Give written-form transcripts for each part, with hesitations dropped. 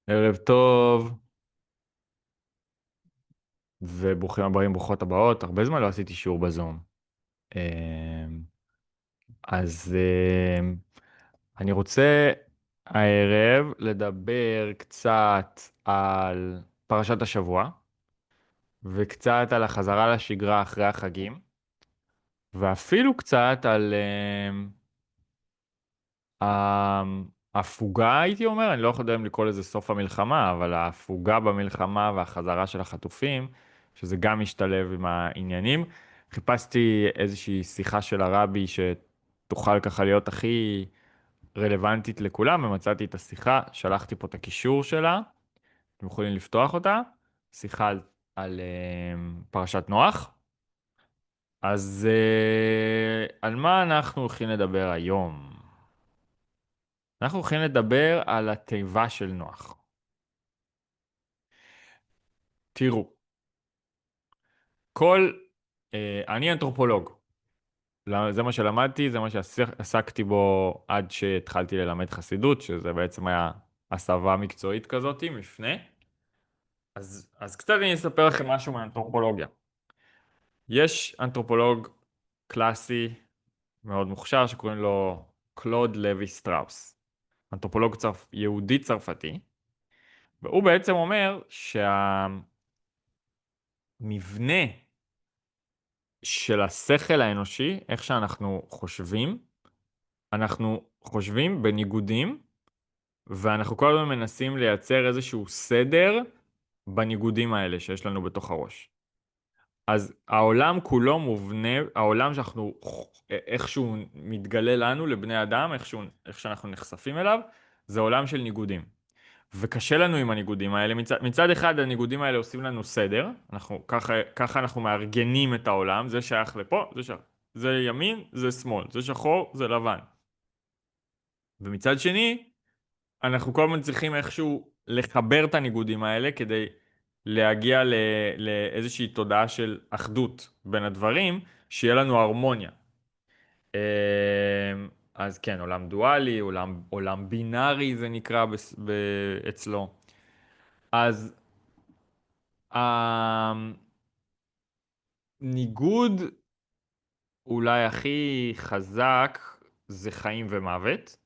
ערב טוב, וברוכים הבאים, ברוכות הבאות. הרבה זמן לא עשיתי שיעור בזום. אמ, אז אני רוצה הערב לדבר קצת על פרשת השבוע, וקצת על החזרה לשגרה אחרי החגים, ואפילו קצת על ההפוגה, הייתי אומר. אני לא יודע אם לקרוא לזה סוף המלחמה, אבל ההפוגה במלחמה והחזרה של החטופים, שזה גם משתלב עם העניינים. חיפשתי איזושהי שיחה של הרבי שתוכל ככה להיות הכי רלוונטית לכולם, ומצאתי את השיחה, שלחתי פה את הקישור שלה, אתם יכולים לפתוח אותה. שיחה על פרשת נוח. אז על מה אנחנו הולכים לדבר היום? אנחנו הולכים לדבר על התיבה של נוח. תראו, כל... אני אנתרופולוג. זה מה שלמדתי, זה מה שעסקתי בו עד שהתחלתי ללמד חסידות, שזה בעצם היה הסבה מקצועית כזאת, מפנה. אז קצת אני אספר לכם משהו מהאנתרופולוגיה. יש אנתרופולוג קלאסי מאוד מוכשר שקוראים לו קלוד לוי סטראוס. אנתרופולוג יהודי צרפתי, והוא בעצם אומר שהמבנה של השכל האנושי, איך שאנחנו חושבים, אנחנו חושבים בניגודים, ואנחנו כל הזמן מנסים לייצר איזשהו סדר בניגודים האלה שיש לנו בתוך הראש. אז העולם כולו מובנה, העולם שאנחנו, איכשהו מתגלה לנו, לבני אדם, איך שאנחנו נחשפים אליו, זה עולם של ניגודים. וקשה לנו עם הניגודים האלה. מצד אחד הניגודים האלה עושים לנו סדר, ככה אנחנו מארגנים את העולם, זה שייך לפה, זה ימין, זה שמאל, זה שחור, זה לבן. ומצד שני, אנחנו כל הזמן צריכים איכשהו לחבר את הניגודים האלה כדי להגיע לאיזושהי תודעה של אחדות בין הדברים, שיהיה לנו הרמוניה. אמ, אז כן, עולם דואלי, עולם בינארי זה נקרא אצלו. אז הניגוד אולי הכי חזק זה חיים ומוות,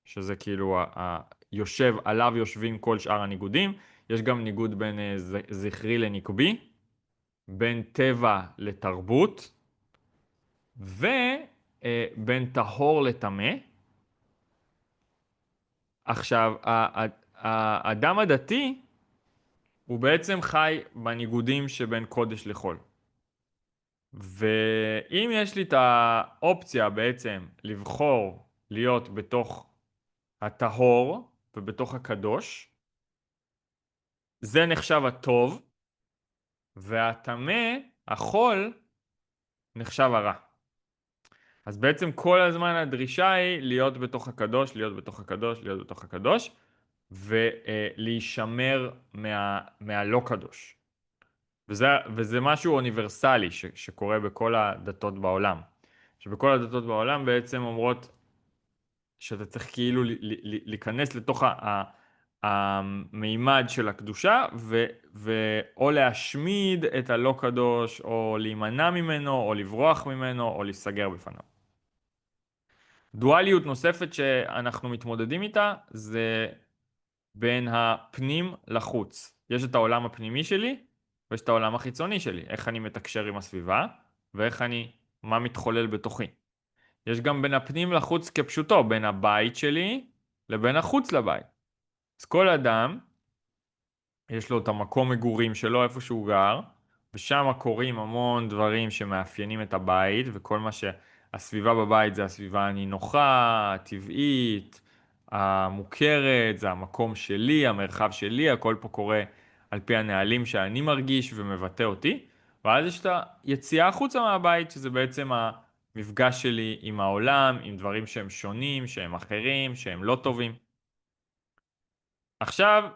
שזה כאילו עליו יושבים כל שאר הניגודים. יש גם ניגוד בין זכרי לנקבי, בין טבע לתרבות, ובין טהור לטמא. עכשיו, האדם הדתי הוא בעצם חי בניגודים שבין קודש לחול. ואם יש לי את האופציה בעצם לבחור להיות בתוך הטהור ובתוך הקדוש, זה נחשב הטוב, והטמא, החול, נחשב הרע. אז בעצם כל הזמן הדרישה היא להיות בתוך הקדוש, להיות בתוך הקדוש, להיות בתוך הקדוש, ולהישמר מהלא קדוש. וזה משהו אוניברסלי שקורה בכל הדתות בעולם. שבכל הדתות בעולם בעצם אומרות שאתה צריך כאילו להיכנס לתוך המימד של הקדושה, או להשמיד את הלא קדוש, או להימנע ממנו, או לברוח ממנו, או להיסגר בפניו. דואליות נוספת שאנחנו מתמודדים איתה, זה בין הפנים לחוץ. יש את העולם הפנימי שלי, ויש את העולם החיצוני שלי. איך אני מתקשר עם הסביבה, מה מתחולל בתוכי. יש גם בין הפנים לחוץ כפשוטו, בין הבית שלי לבין החוץ לבית. אז כל אדם, יש לו את המקום מגורים שלו, איפה שהוא גר, ושם קורים המון דברים שמאפיינים את הבית, וכל מה שהסביבה בבית זה הסביבה הנינוחה, הטבעית, המוכרת, זה המקום שלי, המרחב שלי, הכל פה קורה על פי הנהלים שאני מרגיש ומבטא אותי, ואז יש את היציאה החוצה מהבית, שזה בעצם המפגש שלי עם העולם, עם דברים שהם שונים, שהם אחרים, שהם לא טובים. עכשיו,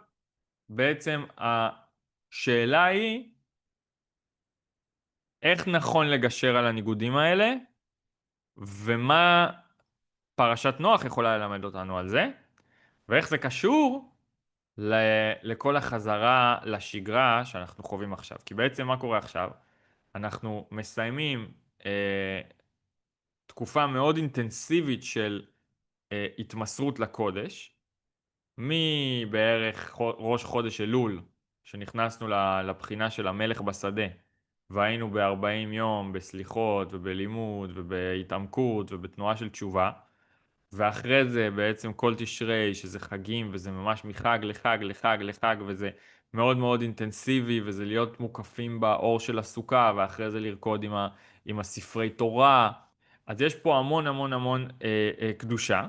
בעצם השאלה היא, איך נכון לגשר על הניגודים האלה, ומה פרשת נוח יכולה ללמד אותנו על זה, ואיך זה קשור לכל החזרה לשגרה שאנחנו חווים עכשיו. כי בעצם מה קורה עכשיו? אנחנו מסיימים תקופה מאוד אינטנסיבית של התמסרות לקודש, מבערך ראש חודש אלול, שנכנסנו לבחינה של המלך בשדה, והיינו ב-40 יום בסליחות ובלימוד ובהתעמקות ובתנועה של תשובה, ואחרי זה בעצם כל תשרי, שזה חגים, וזה ממש מחג לחג לחג לחג, וזה מאוד מאוד אינטנסיבי, וזה להיות מוקפים באור של הסוכה, ואחרי זה לרקוד עם הספרי תורה. אז יש פה המון המון המון קדושה,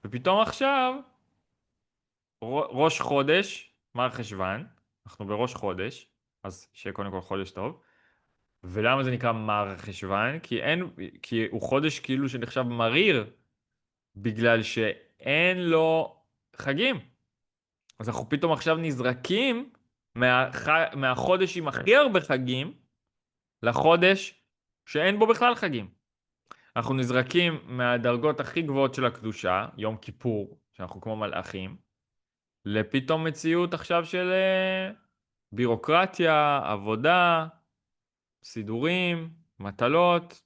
ופתאום עכשיו, ראש חודש, מר חשוון, אנחנו בראש חודש, אז שיהיה קודם כל חודש טוב. ולמה זה נקרא מר חשוון? כי הוא חודש כאילו שנחשב מריר, בגלל שאין לו חגים. אז אנחנו פתאום עכשיו נזרקים מהחודש עם הכי הרבה חגים, לחודש שאין בו בכלל חגים. אנחנו נזרקים מהדרגות הכי גבוהות של הקדושה, יום כיפור, שאנחנו כמו מלאכים, לפתאום מציאות עכשיו של בירוקרטיה, עבודה, סידורים, מטלות.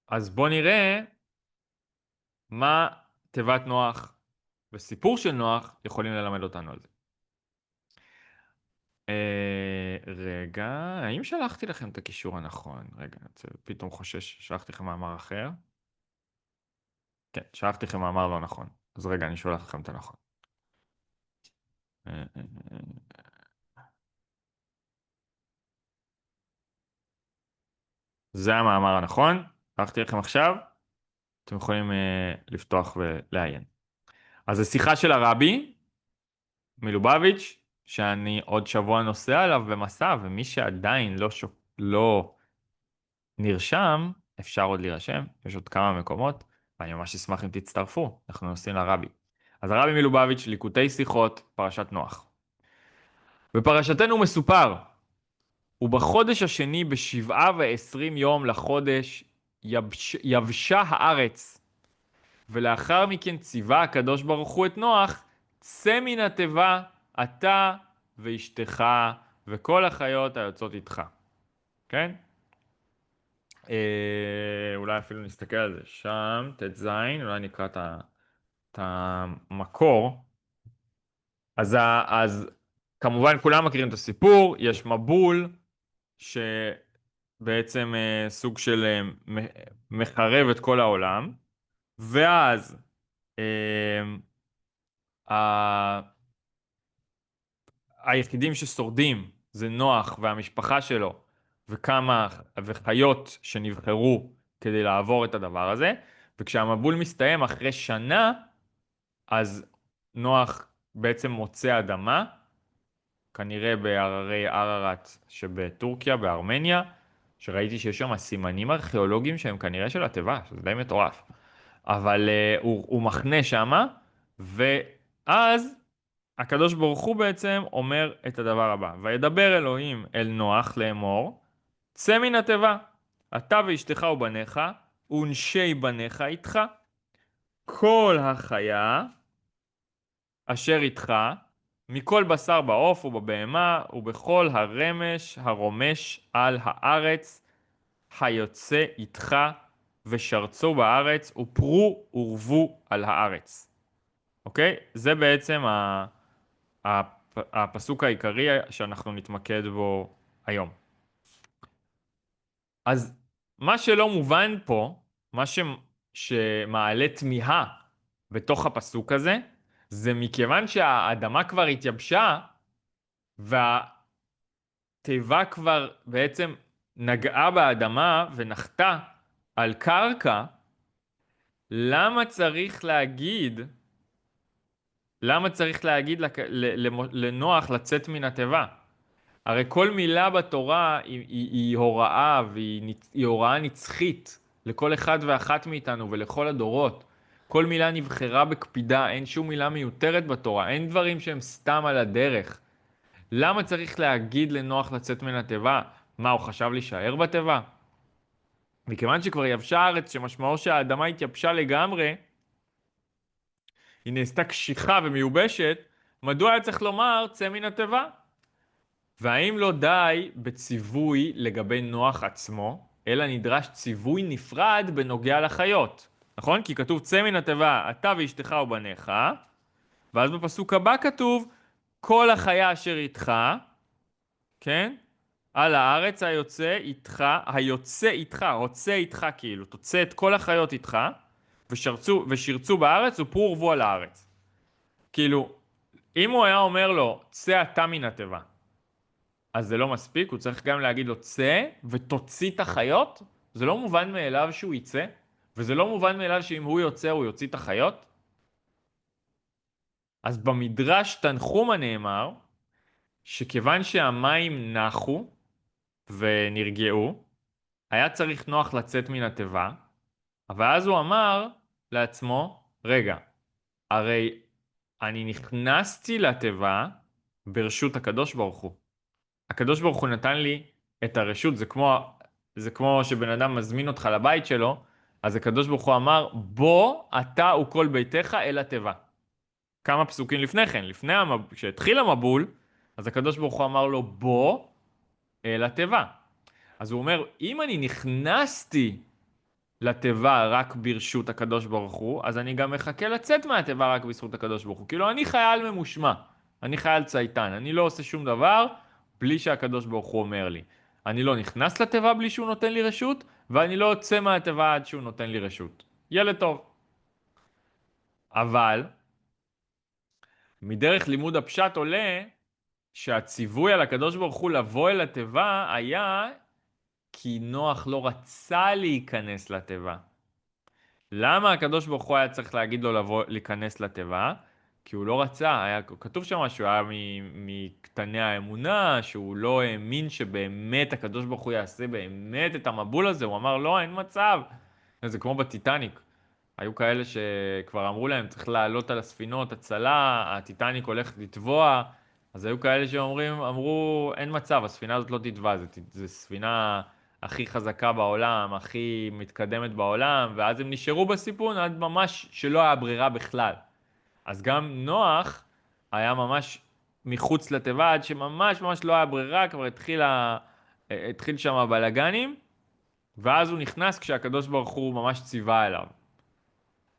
אז בוא נראה מה תיבת נוח וסיפור של נוח יכולים ללמד אותנו על זה. רגע, האם שלחתי לכם את הקישור הנכון? רגע, אני פתאום חושש ששלחתי לכם מאמר אחר. כן, שלחתי לכם מאמר לא נכון. אז רגע, אני שולח לכם את הנכון. זה המאמר הנכון, שלחתי לכם עכשיו. אתם יכולים לפתוח ולעיין. אז זו שיחה של הרבי מלובביץ', שאני עוד שבוע נוסע עליו במסע, ומי שעדיין לא נרשם, אפשר עוד להירשם, יש עוד כמה מקומות, ואני ממש אשמח אם תצטרפו, אנחנו נוסעים לרבי. אז הרבי מלובביץ', ליקוטי שיחות, פרשת נוח. בפרשתנו מסופר, ובחודש השני ב27 יום לחודש, יבשה הארץ, ולאחר מכן ציווה הקדוש ברוך הוא את נוח, צא מן התיבה, אתה ואשתך וכל החיות היוצאות איתך. כן? אולי אפילו נסתכל על זה שם, ט"ז, אולי נקרא את המקור. אז כמובן כולם מכירים את הסיפור, יש מבול שבעצם סוג של מחרב את כל העולם, ואז היחידים ששורדים זה נוח והמשפחה שלו וכמה וחיות שנבחרו כדי לעבור את הדבר הזה, וכשהמבול מסתיים אחרי שנה, אז נוח בעצם מוצא אדמה, כנראה בהררי ערערת שבטורקיה, בארמניה, שראיתי שיש שם סימנים ארכיאולוגיים שהם כנראה של התיבה, שזה די מטורף. אבל הוא מחנה שמה, ואז הקדוש ברוך הוא בעצם אומר את הדבר הבא: וידבר אלוהים אל נוח לאמור, צא מן התיבה, אתה ואשתך ובניך, ונשי בניך איתך, כל החיה אשר איתך, מכל בשר בעוף ובבהמה, ובכל הרמש הרומש על הארץ, היוצא איתך, ושרצו בארץ, ופרו ורבו על הארץ. אוקיי? זה בעצם הפסוק העיקרי שאנחנו נתמקד בו היום. אז מה שלא מובן פה, מה שמעלה תמיהה בתוך הפסוק הזה, זה מכיוון שהאדמה כבר התייבשה, והתיבה כבר בעצם נגעה באדמה ונחתה על קרקע, למה צריך להגיד לנוח לצאת מן התיבה? הרי כל מילה בתורה היא הוראה, והיא הוראה נצחית לכל אחד ואחת מאיתנו ולכל הדורות. כל מילה נבחרה בקפידה, אין שום מילה מיותרת בתורה, אין דברים שהם סתם על הדרך. למה צריך להגיד לנוח לצאת מן התיבה? מה, הוא חשב להישאר בתיבה? מכיוון שכבר יבשה הארץ, שמשמעו שהאדמה התייבשה לגמרי, היא נעשתה קשיחה ומיובשת, מדוע היה צריך לומר צא מן התיבה? והאם לא די בציווי לגבי נוח עצמו, אלא נדרש ציווי נפרד בנוגע לחיות? נכון? כי כתוב צא מן התיבה, אתה ואשתך ובניך, ואז בפסוק הבא כתוב כל החיה אשר איתך, כן? על הארץ היוצא איתך, רוצה איתך כאילו, תוצא את כל החיות איתך, ושרצו בארץ ופרו ורבו על הארץ. כאילו, אם הוא היה אומר לו, צא אתה מן התיבה, אז זה לא מספיק, הוא צריך גם להגיד לו, צא ותוציא את החיות? זה לא מובן מאליו שהוא יצא, וזה לא מובן מאליו שאם הוא יוצא, הוא יוציא את החיות? אז במדרש תנחומא נאמר, שכיוון שהמים נחו ונרגעו, היה צריך נוח לצאת מן התיבה, אבל אז הוא אמר לעצמו, רגע, הרי אני נכנסתי לתיבה ברשות הקדוש ברוך הוא. הקדוש ברוך הוא נתן לי את הרשות, זה כמו שבן אדם מזמין אותך לבית שלו, אז הקדוש ברוך הוא אמר, בוא אתה וכל ביתך אל התיבה. כמה פסוקים לפני כן, כשהתחיל המבול, אז הקדוש ברוך הוא אמר לו, בוא אל התיבה. אז הוא אומר, אם אני נכנסתי לתיבה רק ברשות הקדוש ברוך הוא, אז אני גם מחכה לצאת מהתיבה רק בזכות הקדוש ברוך הוא. כאילו, אני חייל ממושמע, אני חייל צייתן, אני לא עושה שום דבר בלי שהקדוש ברוך הוא אומר לי. אני לא נכנס לתיבה בלי שהוא נותן לי רשות, ואני לא יוצא מהתיבה עד שהוא נותן לי רשות. ילד טוב. אבל, מדרך לימוד הפשט עולה שהציווי על הקדוש ברוך הוא לבוא אל התיבה היה כי נוח לא רצה להיכנס לתיבה. למה הקדוש ברוך הוא היה צריך להגיד לו להיכנס לתיבה? כי הוא לא רצה, כתוב שם שהוא היה מקטני האמונה, שהוא לא האמין שבאמת הקדוש ברוך הוא יעשה באמת את המבול הזה, הוא אמר לא, אין מצב. זה כמו בטיטניק, היו כאלה שכבר אמרו להם צריך לעלות על הספינות, הצלה, הטיטניק הולך לטבוע, אז היו כאלה אמרו אין מצב, הספינה הזאת לא תטבע, זו ספינה הכי חזקה בעולם, הכי מתקדמת בעולם, ואז הם נשארו בסיפון עד ממש שלא היה ברירה בכלל. אז גם נוח היה ממש מחוץ לתיבה, עד שממש ממש לא היה ברירה, כבר התחיל שם הבלגנים, ואז הוא נכנס כשהקדוש ברוך הוא ממש ציווה אליו.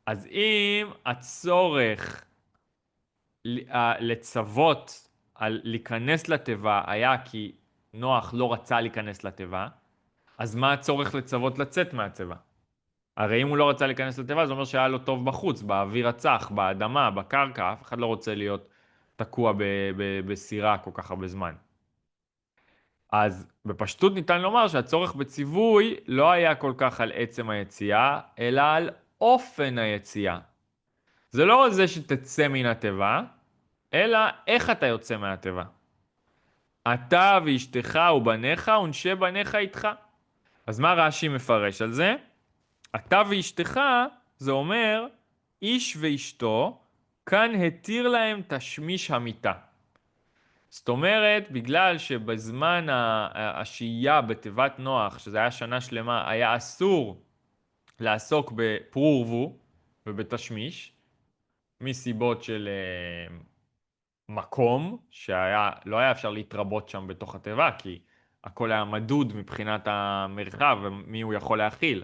אז אם הצורך לצוות על להיכנס לתיבה היה כי נוח לא רצה להיכנס לתיבה, אז מה הצורך לצוות לצאת מהתיבה? הרי אם הוא לא רצה להיכנס לתיבה, זה אומר שהיה לו טוב בחוץ, באוויר הצח, באדמה, בקרקע, אף אחד לא רוצה להיות תקוע בסירה כל כך הרבה זמן. אז בפשטות ניתן לומר שהצורך בציווי לא היה כל כך על עצם היציאה, אלא על אופן היציאה. זה לא זה שתצא מן התיבה, אלא איך אתה יוצא מהתיבה. אתה ואשתך ובניך ונשי בניך איתך. אז מה רש"י מפרש על זה? אתה ואשתך, זה אומר, איש ואשתו, כאן התיר להם תשמיש המיטה. זאת אומרת, בגלל שבזמן השהייה בתיבת נוח, שזה היה שנה שלמה, היה אסור לעסוק בפרו ורבו ובתשמיש, מסיבות של מקום, לא היה אפשר להתרבות שם בתוך התיבה, כי הכל היה מדוד מבחינת המרחב ומי הוא יכול להכיל.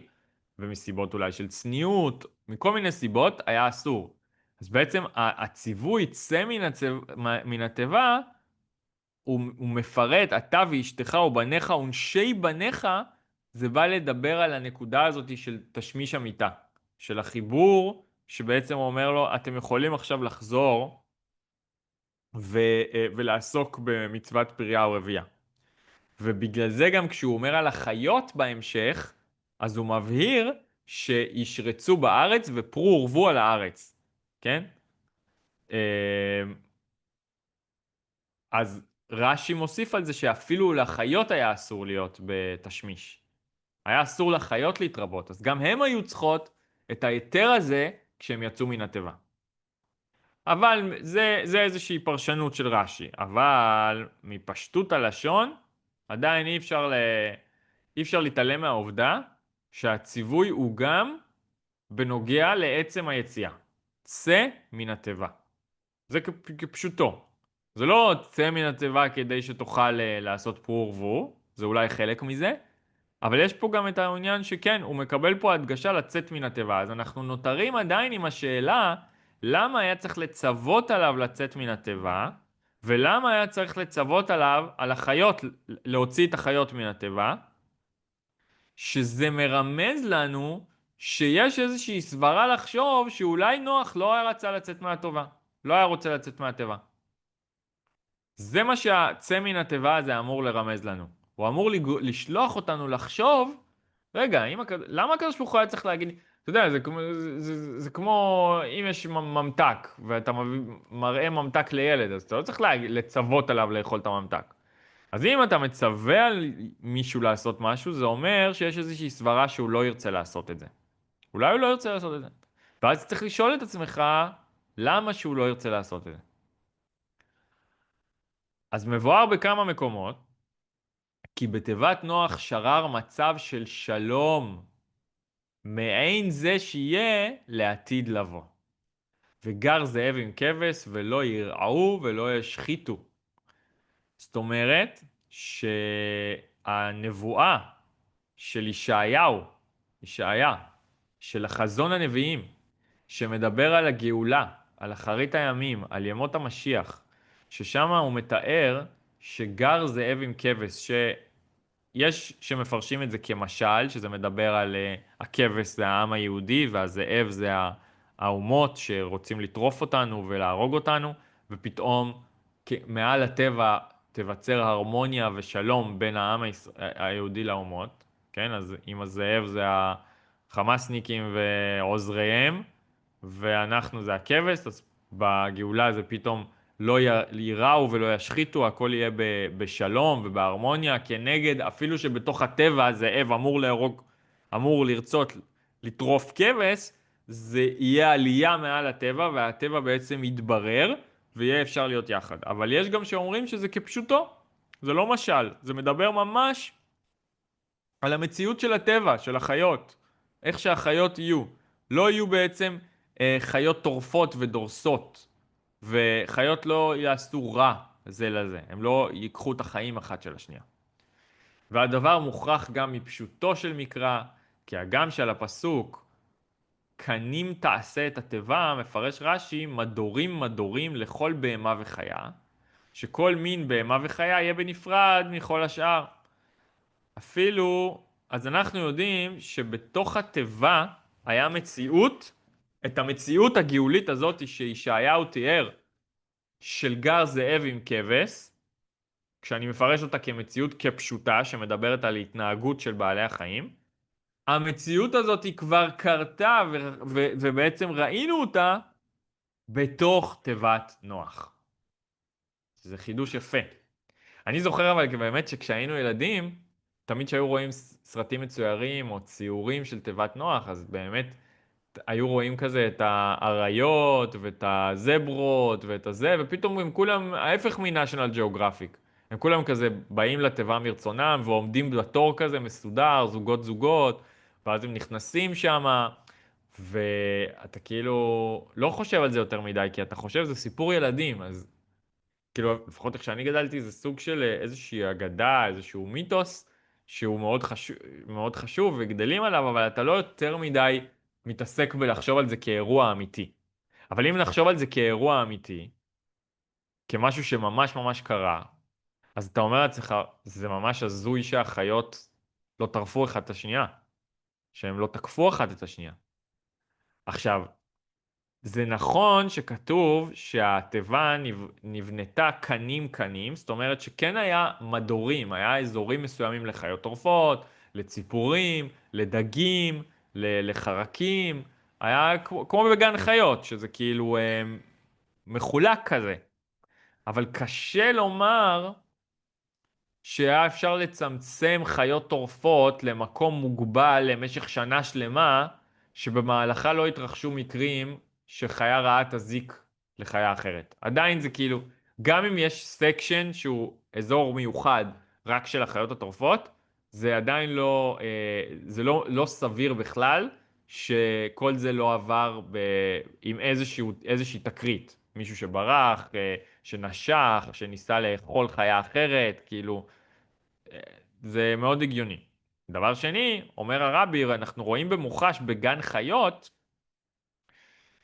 ומסיבות אולי של צניעות, מכל מיני סיבות היה אסור. אז בעצם הציווי צא מן התיבה, הוא מפרט, אתה ואשתך ובניך ונשי בניך, זה בא לדבר על הנקודה הזאת של תשמיש המיטה, של החיבור, שבעצם אומר לו, אתם יכולים עכשיו לחזור ולעסוק במצוות פריה או רבייה. ובגלל זה גם כשהוא אומר על החיות בהמשך, אז הוא מבהיר שישרצו בארץ ופרו ורבו על הארץ, כן? אז רש"י מוסיף על זה שאפילו לחיות היה אסור להיות בתשמיש. היה אסור לחיות להתרבות, אז גם הם היו צריכות את היתר הזה כשהם יצאו מן התיבה. אבל זה איזושהי פרשנות של רש"י, אבל מפשטות הלשון עדיין אי אפשר להתעלם מהעובדה שהציווי הוא גם בנוגע לעצם היציאה. צא מן התיבה. זה כפשוטו. זה לא צא מן התיבה כדי שתוכל לעשות פרו ורבו, זה אולי חלק מזה, אבל יש פה גם את העניין שכן, הוא מקבל פה הדגשה לצאת מן התיבה. אז אנחנו נותרים עדיין עם השאלה, למה היה צריך לצוות עליו לצאת מן התיבה, ולמה היה צריך לצוות עליו, על החיות, להוציא את החיות מן התיבה, שזה מרמז לנו שיש איזושהי סברה לחשוב שאולי נוח לא היה רצה לצאת מהטובה, לא היה רוצה לצאת מהתיבה. זה מה שהצא מן התיבה הזה אמור לרמז לנו. הוא אמור לשלוח אותנו לחשוב, רגע, למה הקדוש ברוך הוא היה צריך להגיד, אתה יודע, זה כמו אם יש ממתק, ואתה מראה ממתק לילד, אז אתה לא צריך לצוות עליו לאכול את הממתק. אז אם אתה מצווה על מישהו לעשות משהו, זה אומר שיש איזושהי סברה שהוא לא ירצה לעשות את זה. אולי הוא לא ירצה לעשות את זה. ואז צריך לשאול את עצמך, למה שהוא לא ירצה לעשות את זה. אז מבואר בכמה מקומות, כי בתיבת נוח שרר מצב של שלום, מעין זה שיהיה לעתיד לבוא. וגר זאב עם כבש ולא ירעו ולא ישחיתו. זאת אומרת שהנבואה של ישעיה, של החזון הנביאים, שמדבר על הגאולה, על אחרית הימים, על ימות המשיח, ששם הוא מתאר שגר זאב עם כבש, שיש שמפרשים את זה כמשל, שזה מדבר על הכבש זה העם היהודי, והזאב זה האומות שרוצים לטרוף אותנו ולהרוג אותנו, ופתאום מעל הטבע תיווצר הרמוניה ושלום בין העם היהודי לאומות, כן? אז אם הזאב זה החמאסניקים ועוזריהם, ואנחנו זה הכבש, אז בגאולה זה פתאום לא ייראו ולא ישחיתו, הכל יהיה בשלום ובהרמוניה, כנגד, אפילו שבתוך הטבע הזאב אמור לרצות לטרוף כבש, זה יהיה עלייה מעל הטבע, והטבע בעצם יתברר, ויהיה אפשר להיות יחד. אבל יש גם שאומרים שזה כפשוטו, זה לא משל, זה מדבר ממש על המציאות של הטבע, של החיות, איך שהחיות יהיו. לא יהיו בעצם חיות טורפות ודורסות, וחיות לא יעשו רע זה לזה, הם לא ייקחו את החיים אחת של השנייה. והדבר מוכרח גם מפשוטו של מקרא, כי הגם שעל הפסוק, קנים תעשה את התיבה, מפרש רש"י, מדורים מדורים לכל בהמה וחיה, שכל מין בהמה וחיה יהיה בנפרד מכל השאר. אפילו, אז אנחנו יודעים שבתוך התיבה היה מציאות, את המציאות הגאולית הזאת שישעיהו תיאר, של גר זאב עם כבש, כשאני מפרש אותה כמציאות כפשוטה, שמדברת על התנהגות של בעלי החיים, המציאות הזאת היא כבר קרתה, ובעצם ראינו אותה בתוך תיבת נוח. זה חידוש יפה. אני זוכר אבל באמת שכשהיינו ילדים, תמיד שהיו רואים סרטים מצוירים או ציורים של תיבת נוח, אז באמת היו רואים כזה את האריות ואת הזברות ואת הזה, ופתאום הם כולם ההפך מ-National Geographic. הם כולם כזה באים לתיבה מרצונם ועומדים בתור כזה מסודר, זוגות זוגות, ואז הם נכנסים שם, ואתה כאילו לא חושב על זה יותר מדי, כי אתה חושב זה סיפור ילדים, אז כאילו לפחות איך שאני גדלתי זה סוג של איזושהי אגדה, איזשהו מיתוס, שהוא מאוד חשוב וגדלים עליו, אבל אתה לא יותר מדי מתעסק בלחשוב על זה כאירוע אמיתי. אבל אם נחשוב על זה כאירוע אמיתי, כמשהו שממש ממש קרה, אז אתה אומר לעצמך, זה ממש הזוי שהחיות לא טרפו אחד את השנייה, שהם לא תקפו אחד את השנייה. עכשיו, זה נכון שכתוב שהתיבה נבנתה קנים, זאת אומרת שכן היה מדורים, היה אזורים מסוימים לחיות טורפות, לציפורים, לדגים, לחרקים, היה כמו בגן חיות, שזה כאילו מחולק כזה. אבל קשה לומר שהיה אפשר לצמצם חיות טורפות למקום מוגבל למשך שנה שלמה, שבמהלכה לא התרחשו מקרים שחיה רעה תזיק לחיה אחרת. עדיין זה כאילו, גם אם יש סקשן שהוא אזור מיוחד רק של החיות הטורפות, זה עדיין לא, זה לא סביר בכלל שכל זה לא עבר עם איזושהי תקרית. מישהו שברח, שנשך, שניסה לאכול חיה אחרת, כאילו, אה, זה מאוד הגיוני. דבר שני, אומר הרבי, אנחנו רואים במוחש בגן חיות,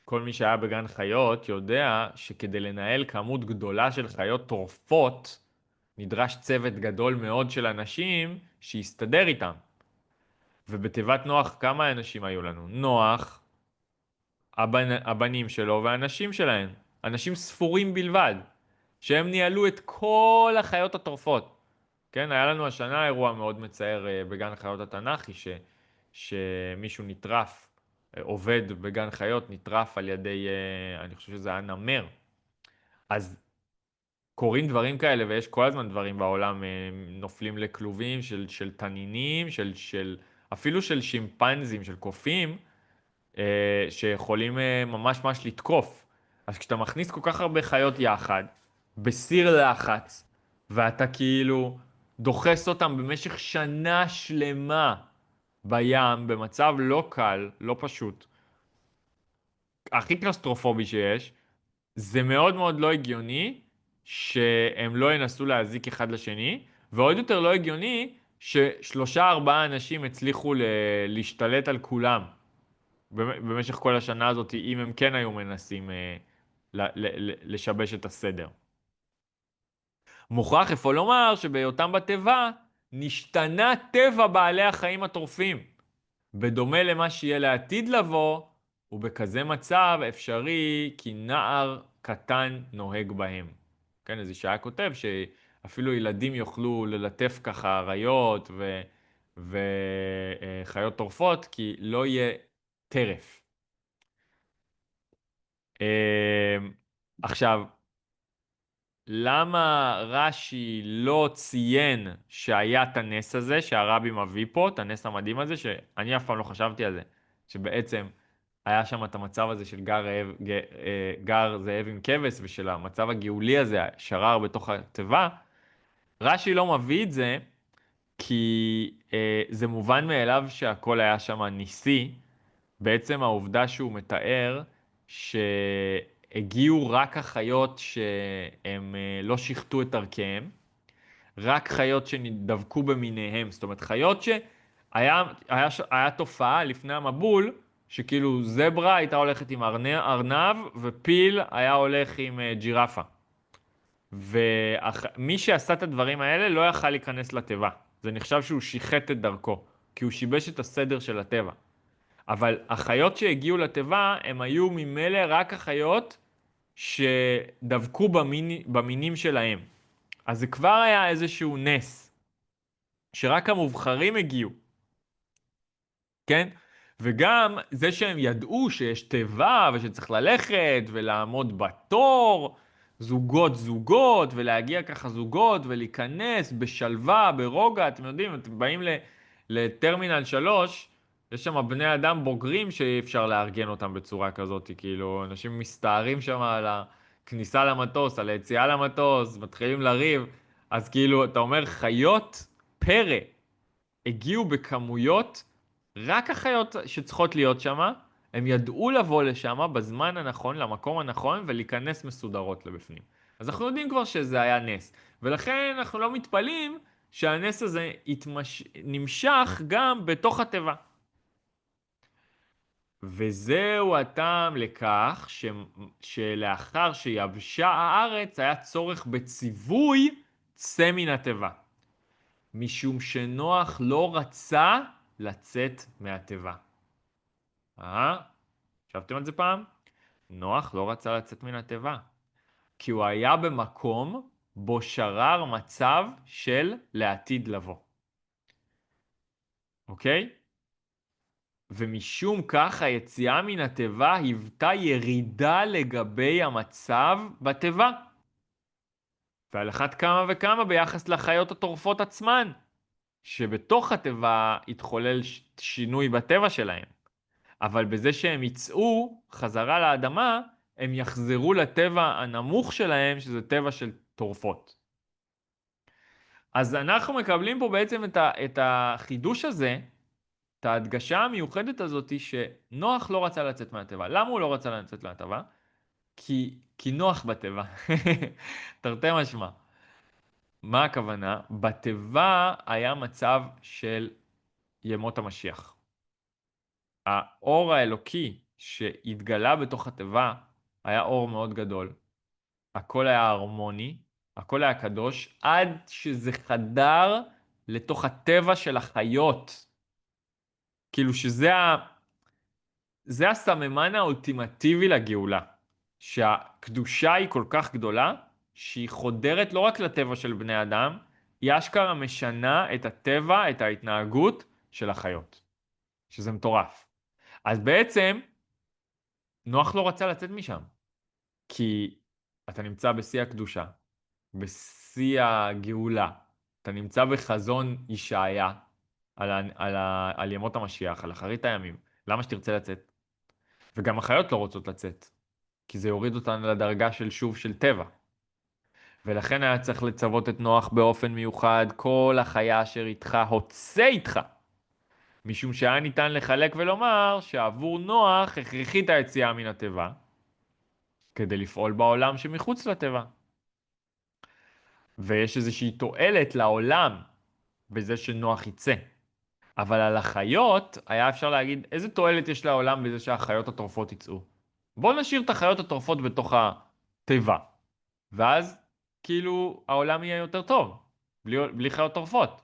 כל מי שהיה בגן חיות יודע שכדי לנהל כמות גדולה של חיות טורפות, נדרש צוות גדול מאוד של אנשים שיסתדר איתם. ובתיבת נוח כמה אנשים היו לנו? נוח, הבנים שלו והנשים שלהם. אנשים ספורים בלבד, שהם ניהלו את כל החיות הטורפות. כן, היה לנו השנה אירוע מאוד מצער בגן חיות התנ"כי, שמישהו נטרף, עובד בגן חיות, נטרף על ידי, אני חושב שזה היה נמר. אז קורים דברים כאלה, ויש כל הזמן דברים בעולם, נופלים לכלובים של תנינים, אפילו של שימפנזים, של קופים, שיכולים ממש ממש לתקוף. אז כשאתה מכניס כל כך הרבה חיות יחד, בסיר לחץ, ואתה כאילו דוחס אותם במשך שנה שלמה בים, במצב לא קל, לא פשוט, הכי קלסטרופובי שיש, זה מאוד מאוד לא הגיוני שהם לא ינסו להזיק אחד לשני, ועוד יותר לא הגיוני ששלושה ארבעה אנשים הצליחו להשתלט על כולם במשך כל השנה הזאת, אם הם כן היו מנסים לשבש את הסדר. מוכרח אפוא לומר שבהיותם בתיבה, נשתנה טבע בעלי החיים הטורפים. בדומה למה שיהיה לעתיד לבוא, ובכזה מצב אפשרי כי נער קטן נוהג בהם. כן, אז ישעיה כותב שאפילו ילדים יוכלו ללטף ככה אריות וחיות טורפות, כי לא יהיה טרף. עכשיו, למה רש"י לא ציין שהיה את הנס הזה, שהרבי מביא פה, את הנס המדהים הזה, שאני אף פעם לא חשבתי על זה, שבעצם היה שם את המצב הזה של גר זאב עם כבש, ושל המצב הגאולי הזה, שרר בתוך התיבה, רש"י לא מביא את זה, כי זה מובן מאליו שהכל היה שם ניסי, בעצם העובדה שהוא מתאר שהגיעו רק החיות שהם לא שחטו את ערכיהם, רק חיות שנדבקו במיניהם, זאת אומרת חיות היה תופעה לפני המבול, שכאילו זברה הייתה הולכת עם ארנב ופיל היה הולך עם ג'ירפה. ומי שעשה את הדברים האלה לא יכל להיכנס לתיבה. זה נחשב שהוא שיחט את דרכו, כי הוא שיבש את הסדר של הטבע. אבל החיות שהגיעו לתיבה, הם היו ממילא רק החיות שדבקו במינים שלהם. אז זה כבר היה איזשהו נס, שרק המובחרים הגיעו, כן? וגם זה שהם ידעו שיש תיבה ושצריך ללכת ולעמוד בתור, זוגות זוגות, ולהגיע ככה זוגות ולהיכנס בשלווה, ברוגע, אתם יודעים, אתם באים לטרמינל 3, יש שם בני אדם בוגרים שאי אפשר לארגן אותם בצורה כזאת, כאילו אנשים מסתערים שם על הכניסה למטוס, על היציאה למטוס, מתחילים לריב, אז כאילו אתה אומר חיות פרא הגיעו בכמויות, רק החיות שצריכות להיות שם, הם ידעו לבוא לשם בזמן הנכון, למקום הנכון, ולהיכנס מסודרות לבפנים. אז אנחנו יודעים כבר שזה היה נס, ולכן אנחנו לא מתפלאים שהנס הזה נמשך גם בתוך התיבה. וזהו הטעם לכך שלאחר שיבשה הארץ היה צורך בציווי צא מן התיבה. משום שנוח לא רצה לצאת מהתיבה. חשבתם על זה פעם? נוח לא רצה לצאת מן התיבה, כי הוא היה במקום בו שרר מצב של לעתיד לבוא. אוקיי? ומשום כך היציאה מן התיבה היוותה ירידה לגבי המצב בתיבה. ועל אחת כמה וכמה ביחס לחיות הטורפות עצמן, שבתוך התיבה התחולל שינוי בטבע שלהם. אבל בזה שהם יצאו חזרה לאדמה, הם יחזרו לטבע הנמוך שלהם, שזה טבע של טורפות. אז אנחנו מקבלים פה בעצם את החידוש הזה, את ההדגשה המיוחדת הזאת היא שנוח לא רצה לצאת מהתיבה. למה הוא לא רצה לצאת מהתיבה? כי נוח בתיבה. תרתי משמע. מה הכוונה? בתיבה היה מצב של ימות המשיח. האור האלוקי שהתגלה בתוך התיבה היה אור מאוד גדול. הכל היה הרמוני, הכל היה קדוש, עד שזה חדר לתוך הטבע של החיות. כאילו זה הסממן האולטימטיבי לגאולה. שהקדושה היא כל כך גדולה, שהיא חודרת לא רק לטבע של בני אדם, היא אשכרה משנה את הטבע, את ההתנהגות של החיות. שזה מטורף. אז בעצם, נוח לא רצה לצאת משם. כי אתה נמצא בשיא הקדושה, בשיא הגאולה, אתה נמצא בחזון ישעיה על ימות המשיח, על אחרית הימים. למה שתרצה לצאת? וגם החיות לא רוצות לצאת, כי זה יוריד אותן לדרגה של שוב של טבע. ולכן היה צריך לצוות את נוח באופן מיוחד, כל החיה אשר איתך הוצא איתך. משום שהיה ניתן לחלק ולומר שעבור נוח הכרחית היציאה מן התיבה, כדי לפעול בעולם שמחוץ לתיבה. ויש איזושהי תועלת לעולם בזה שנוח יצא. אבל על החיות היה אפשר להגיד איזה תועלת יש לעולם בזה שהחיות הטורפות יצאו. בואו נשאיר את החיות הטורפות בתוך התיבה. ואז כאילו העולם יהיה יותר טוב, בלי חיות טורפות.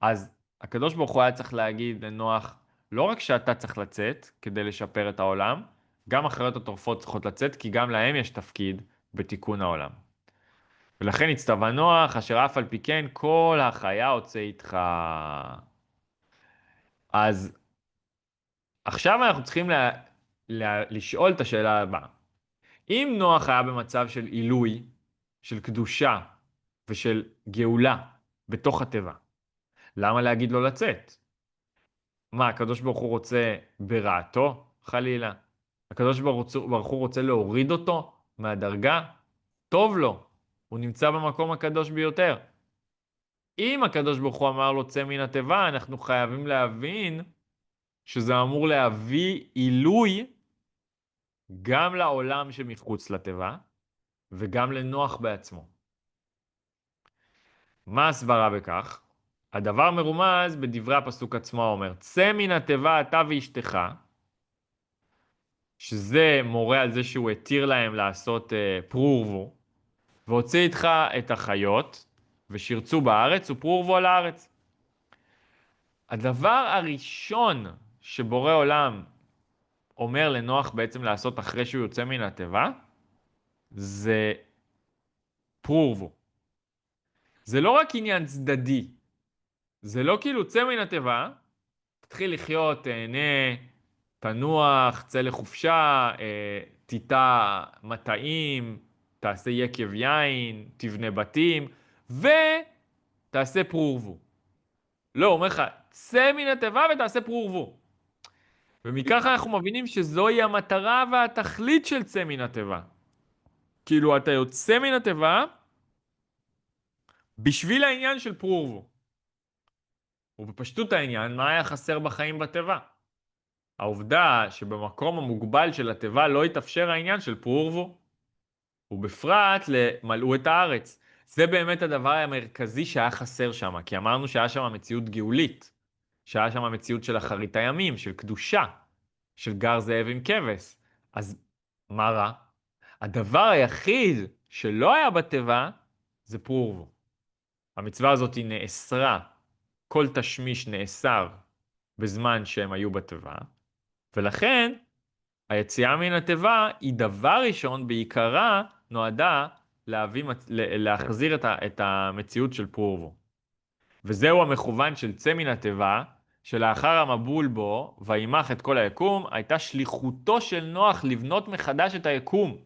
אז הקדוש ברוך הוא היה צריך להגיד לנוח, לא רק שאתה צריך לצאת כדי לשפר את העולם, גם החיות הטורפות צריכות לצאת, כי גם להם יש תפקיד בתיקון העולם. ולכן הצטווה נוח, אשר אף על פי כן כל החיה הוצא איתך. אז עכשיו אנחנו צריכים לשאול את השאלה הבאה. אם נוח היה במצב של עילוי, של קדושה ושל גאולה בתוך הטבע, למה להגיד לו לצאת? מה, הקדוש ברוך הוא רוצה ברעתו? חלילה. הקדוש ברוך הוא רוצה להוריד אותו מהדרגה? טוב לו. הוא נמצא במקום הקדוש ביותר. אם הקדוש ברוך הוא אמר לו צא מן התיבה, אנחנו חייבים להבין שזה אמור להביא עילוי גם לעולם שמחוץ לתיבה וגם לנוח בעצמו. מה הסברה בכך? הדבר מרומז בדברי הפסוק עצמו אומר, צא מן התיבה אתה ואשתך, שזה מורה על זה שהוא התיר להם לעשות פרו ורבו, והוציא איתך את החיות, ושירצו בארץ ופרו ורבו על הארץ. הדבר הראשון שבורא עולם אומר לנוח בעצם לעשות אחרי שהוא יוצא מן התיבה, זה פרו ורבו. זה לא רק עניין צדדי, זה לא כאילו צא מן התיבה, תתחיל לחיות, תהנה, תנוח, צא לחופשה, תיטע מטעים, תעשה יקב יין, תבנה בתים, ותעשה פרו ורבו. לא, הוא אומר לך, צא מן התיבה ותעשה פרו ורבו. ומכך אנחנו מבינים שזוהי המטרה והתכלית של צא מן התיבה. כאילו, אתה יוצא מן התיבה בשביל העניין של פרו ורבו. ובפשטות העניין, מה היה חסר בחיים בתיבה? העובדה שבמקום המוגבל של התיבה לא התאפשר העניין של פרו ורבו. ובפרט למלאו את הארץ. זה באמת הדבר המרכזי שהיה חסר שם, כי אמרנו שהיה שם מציאות גאולית, שהיה שם מציאות של אחרית הימים, של קדושה, של גר זאב עם כבש. אז מה רע? הדבר היחיד שלא היה בתיבה זה פרו ורבו. המצווה הזאת היא נאסרה, כל תשמיש נאסר בזמן שהם היו בתיבה, ולכן היציאה מן התיבה היא דבר ראשון בעיקרה נועדה להחזיר את המציאות של פרו ורבו. וזהו המכוון של צא מן התיבה, שלאחר המבול בו, וימח את כל היקום, הייתה שליחותו של נוח לבנות מחדש את היקום.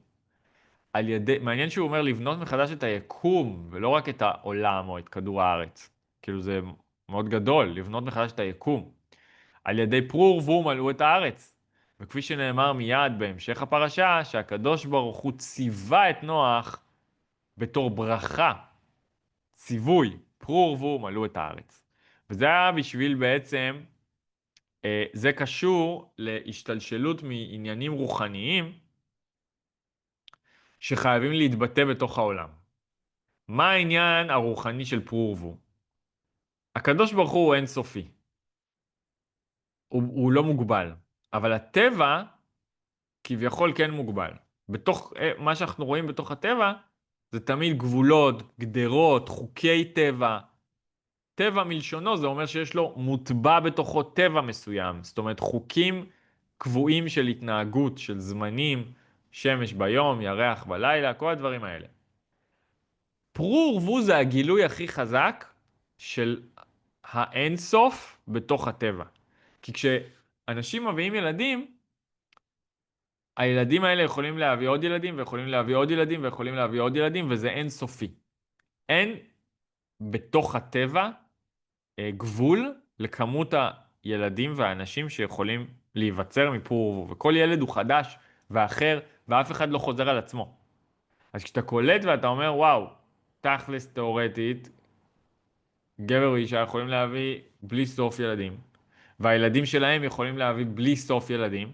מעניין שהוא אומר לבנות מחדש את היקום, ולא רק את העולם או את כדור הארץ. כאילו זה מאוד גדול, לבנות מחדש את היקום. על ידי פרו ורבו מלאו את הארץ. וכפי שנאמר מיד בהמשך הפרשה, שהקדוש ברוך הוא ציווה את נוח בתור ברכה, ציווי, פרו ורבו מלאו את הארץ. וזה היה בשביל בעצם זה קשור להשתלשלות מעניינים רוחניים שחייבים להתבטא בתוך העולם. מה העניין הרוחני של פרו ורבו? הקדוש ברוך הוא אינסופי, הוא לא מוגבל, אבל הטבע כביכול כן מוגבל. בתוך מה שאנחנו רואים בתוך הטבע זה תמיד גבולות, גדרות, חוקי טבע. טבע מלשונו זה אומר שיש לו מוטבע בתוכו טבע מסוים, זאת אומרת חוקים קבועים של התנהגות, של זמנים, שמש ביום, ירח בלילה, כל הדברים האלה. פרו ורבו זה הגילוי הכי חזק של האינסוף בתוך הטבע. כי כשאנשים מביאים ילדים, הילדים האלה יכולים להביא עוד ילדים, ויכולים להביא עוד ילדים, ויכולים להביא עוד ילדים, וזה אינסופי. אין בתוך הטבע גבול לכמות הילדים והאנשים שיכולים להיווצר מפרו ורבו. וכל ילד הוא חדש ואחר, ואף אחד לא חוזר על עצמו. אז כשאתה קולט ואתה אומר, וואו, תכלס תיאורטית, גבר ואישה יכולים להביא בלי סוף ילדים, והילדים שלהם יכולים להביא בלי סוף ילדים,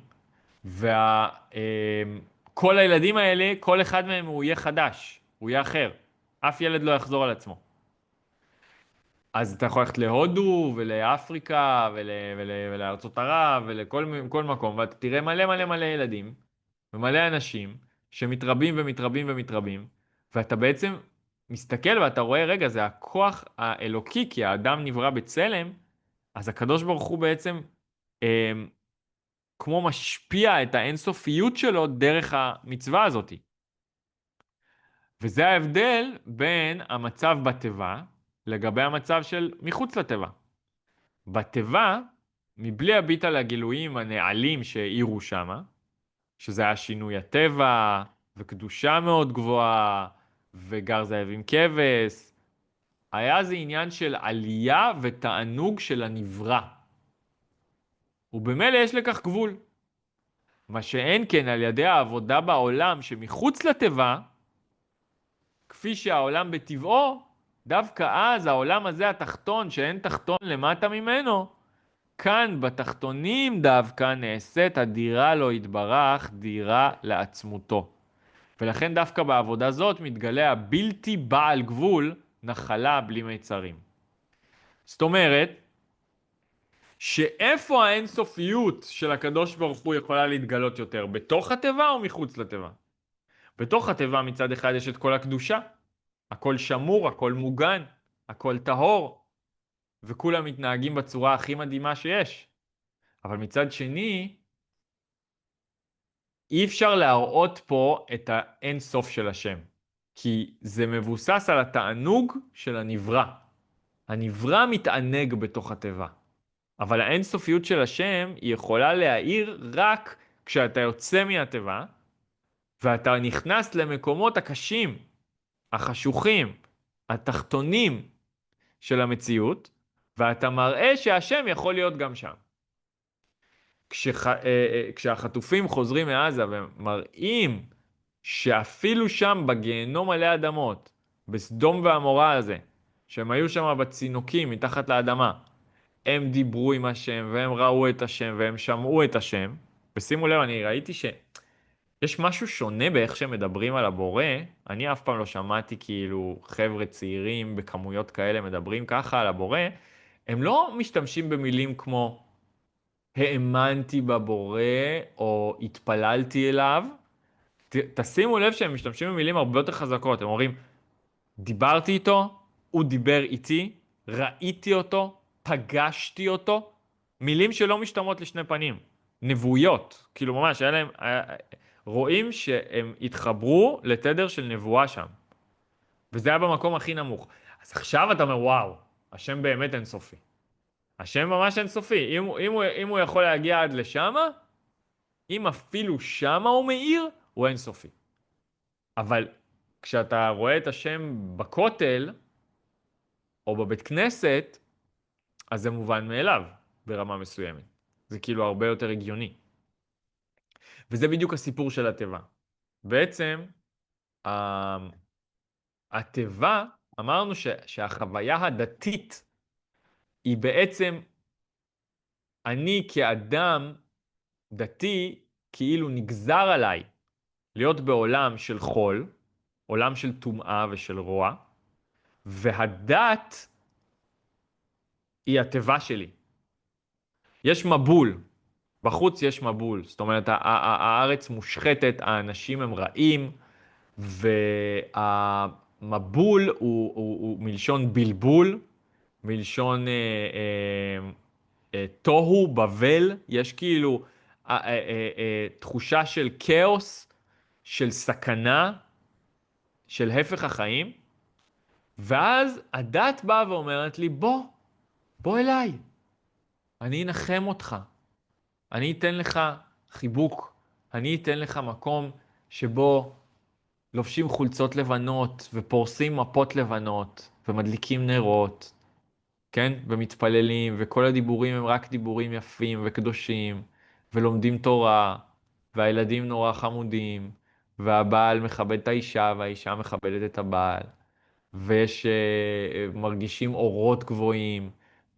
וכל הילדים האלה, כל אחד מהם הוא יהיה חדש, הוא יהיה אחר. אף ילד לא יחזור על עצמו. אז אתה יכול ללכת להודו ולאפריקה ולארצות ערב ולכל מקום, ואתה תראה מלא מלא מלא ילדים ומלא אנשים שמתרבים ומתרבים ומתרבים, ואתה בעצם מסתכל ואתה רואה, רגע, זה הכוח האלוקי, כי האדם נברא בצלם, אז הקדוש ברוך הוא בעצם אה, כמו משפיע את האינסופיות שלו דרך המצווה הזאת. וזה ההבדל בין המצב בטבע לגבי המצב של מחוץ לטבע. בטבע, מבלי הביט על הגילויים הנעלים שהעירו שמה, שזה היה שינוי הטבע, וקדושה מאוד גבוהה, וגר זאב עם כבש, היה זה עניין של עלייה ותענוג של הנברא. ובמילא יש לכך גבול. מה שאין כן על ידי העבודה בעולם שמחוץ לטבע, כפי שהעולם בטבעו, דווקא אז העולם הזה התחתון, שאין תחתון למטה ממנו, כאן בתחתונים דווקא נעשית הדירה לא יתברך, דירה לעצמותו. ולכן דווקא בעבודה זאת מתגלה הבלתי בעל גבול, נחלה בלי מיצרים. זאת אומרת, שאיפה האינסופיות של הקדוש ברוך הוא יכולה להתגלות יותר? בתוך הטבע או מחוץ לטבע? בתוך הטבע מצד אחד יש את כל הקדושה. הכל שמור, הכל מוגן, הכל טהור, וכולם מתנהגים בצורה הכי מדהימה שיש. אבל מצד שני, אי אפשר להראות פה את האין סוף של השם, כי זה מבוסס על התענוג של הנברא. הנברא מתענג בתוך הטבע, אבל האין סופיות של השם היא יכולה להאיר רק כשאתה יוצא מהטבע, ואתה נכנס למקומות הקשים, החשוכים, התחתונים של המציאות, ואתה מראה שהשם יכול להיות גם שם. כשהחטופים חוזרים מעזה ומראים שאפילו שם בגיהנום עלי אדמות, בסדום ועמורה הזה, שהם היו שם בצינוקים מתחת לאדמה, הם דיברו עם השם והם ראו את השם והם שמעו את השם. ושימו לב, אני ראיתי שיש משהו שונה באיך שהם מדברים על הבורא. אני אף פעם לא שמעתי כאילו חבר'ה צעירים בכמויות כאלה מדברים ככה על הבורא. הם לא משתמשים במילים כמו האמנתי בבורא או התפללתי אליו. תשימו לב שהם משתמשים במילים הרבה יותר חזקות. הם אומרים, דיברתי איתו, הוא דיבר איתי, ראיתי אותו, פגשתי אותו. מילים שלא משתמעות לשני פנים. נבואיות. כאילו ממש, רואים שהם התחברו לתדר של נבואה שם. וזה היה במקום הכי נמוך. אז עכשיו אתה אומר, וואו, השם באמת אינסופי. השם ממש אינסופי. אם הוא יכול להגיע עד לשמה, אם אפילו שמה הוא מאיר, הוא אינסופי. אבל כשאתה רואה את השם בכותל, או בבית כנסת, אז זה מובן מאליו ברמה מסוימת. זה כאילו הרבה יותר הגיוני. וזה בדיוק הסיפור של הטבע. בעצם, הטבע, אמרנו שהחוויה הדתית היא בעצם אני כאדם דתי, כאילו נגזר עליי להיות בעולם של חול, עולם של טומאה ושל רוע, והדת היא התיבה שלי. יש מבול, בחוץ יש מבול, זאת אומרת, הארץ מושחתת, האנשים הם רעים, והמבול הוא מלשון בלבול, מלשון תוהו, בבל, יש כאילו תחושה של כאוס, של סכנה, של הפך החיים, ואז הדת באה ואומרת לי, בוא אליי, אני אנחם אותך, אני אתן לך חיבוק, אני אתן לך מקום שבו לובשים חולצות לבנות ופורסים מפות לבנות ומדליקים נרות, כן? ומתפללים, וכל הדיבורים הם רק דיבורים יפים וקדושים, ולומדים תורה, והילדים נורא חמודים, והבעל מכבד את האישה והאישה מכבדת את הבעל, ויש, מרגישים אורות גבוהים,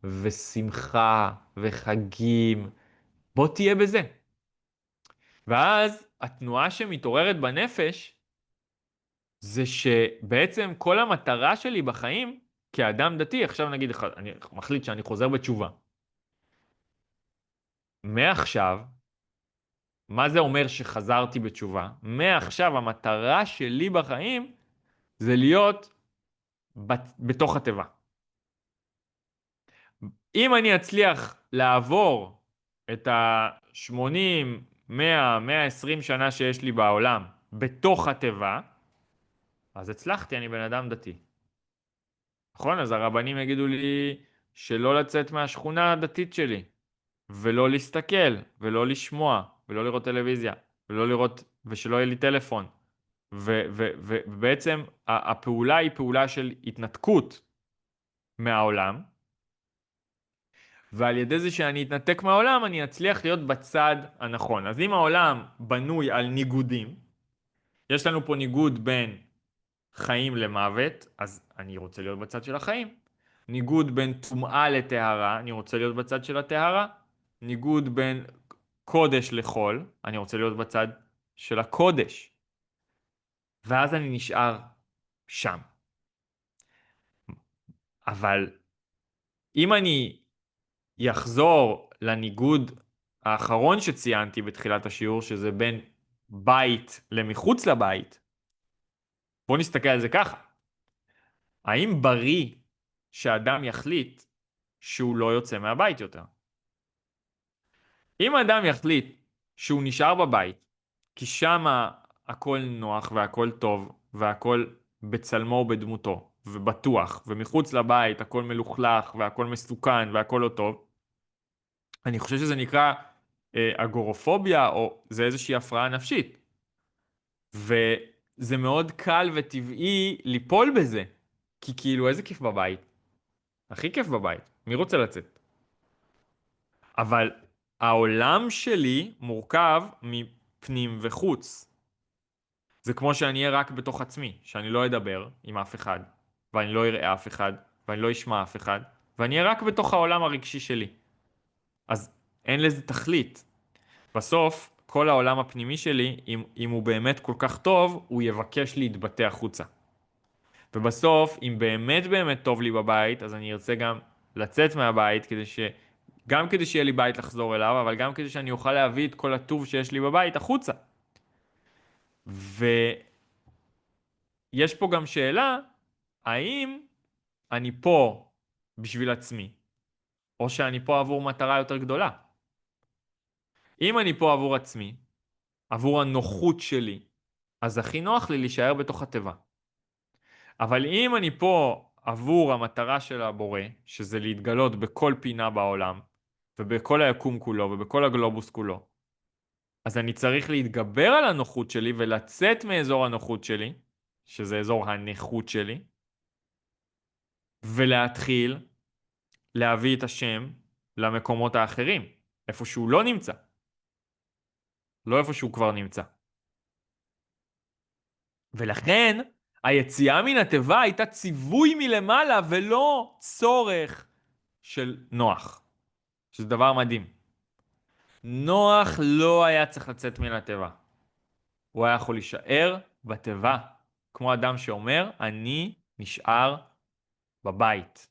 ושמחה, וחגים. בוא תהיה בזה. ואז התנועה שמתעוררת בנפש, זה שבעצם כל המטרה שלי בחיים, כאדם דתי, עכשיו נגיד, אני מחליט שאני חוזר בתשובה. מעכשיו, מה זה אומר שחזרתי בתשובה? מעכשיו המטרה שלי בחיים זה להיות בתוך התיבה. אם אני אצליח לעבור את ה-80, 100, 120 שנה שיש לי בעולם בתוך התיבה, אז הצלחתי, אני בן אדם דתי. נכון? אז הרבנים יגידו לי שלא לצאת מהשכונה הדתית שלי, ולא להסתכל, ולא לשמוע, ולא לראות טלוויזיה, ולא לראות, ושלא יהיה לי טלפון. ובעצם הפעולה היא פעולה של התנתקות מהעולם, ועל ידי זה שאני אתנתק מהעולם, אני אצליח להיות בצד הנכון. אז אם העולם בנוי על ניגודים, יש לנו פה ניגוד בין חיים למוות, אז אני רוצה להיות בצד של החיים. ניגוד בין טומאה לטהרה, אני רוצה להיות בצד של הטהרה. ניגוד בין קודש לחול, אני רוצה להיות בצד של הקודש. ואז אני נשאר שם. אבל אם אני יחזור לניגוד האחרון שציינתי בתחילת השיעור, שזה בין בית למחוץ לבית, בוא נסתכל על זה ככה. האם בריא שאדם יחליט שהוא לא יוצא מהבית יותר? אם אדם יחליט שהוא נשאר בבית, כי שם הכל נוח והכל טוב והכל בצלמו ובדמותו ובטוח, ומחוץ לבית הכל מלוכלך והכל מסוכן והכל לא טוב, אני חושב שזה נקרא אגורופוביה, או זה איזושהי הפרעה נפשית. וזה מאוד קל וטבעי ליפול בזה, כי כאילו איזה כיף בבית. הכי כיף בבית, מי רוצה לצאת? אבל העולם שלי מורכב מפנים וחוץ. זה כמו שאני אהיה רק בתוך עצמי, שאני לא אדבר עם אף אחד, ואני לא אראה אף אחד, ואני לא אשמע אף אחד, ואני אהיה רק בתוך העולם הרגשי שלי. אז אין לזה תכלית. בסוף, כל העולם הפנימי שלי, אם הוא באמת כל כך טוב, הוא יבקש להתבטא החוצה. ובסוף, אם באמת באמת טוב לי בבית, אז אני ארצה גם לצאת מהבית, גם כדי שיהיה לי בית לחזור אליו, אבל גם כדי שאני אוכל להביא את כל הטוב שיש לי בבית החוצה. ויש פה גם שאלה, האם אני פה בשביל עצמי, או שאני פה עבור מטרה יותר גדולה? אם אני פה עבור עצמי, עבור הנוחות שלי, אז הכי נוח לי להישאר בתוך התיבה. אבל אם אני פה עבור המטרה של הבורא, שזה להתגלות בכל פינה בעולם, ובכל היקום כולו, ובכל הגלובוס כולו, אז אני צריך להתגבר על הנוחות שלי ולצאת מאזור הנוחות שלי, שזה אזור הנכות שלי, ולהתחיל להביא את השם למקומות האחרים, איפה שהוא לא נמצא, לא איפה שהוא כבר נמצא. ולכן היציאה מן התיבה הייתה ציווי מלמעלה ולא צורך של נוח, שזה דבר מדהים. נוח לא היה צריך לצאת מן התיבה. הוא היה יכול להישאר בתיבה, כמו אדם שאומר, אני נשאר בבית.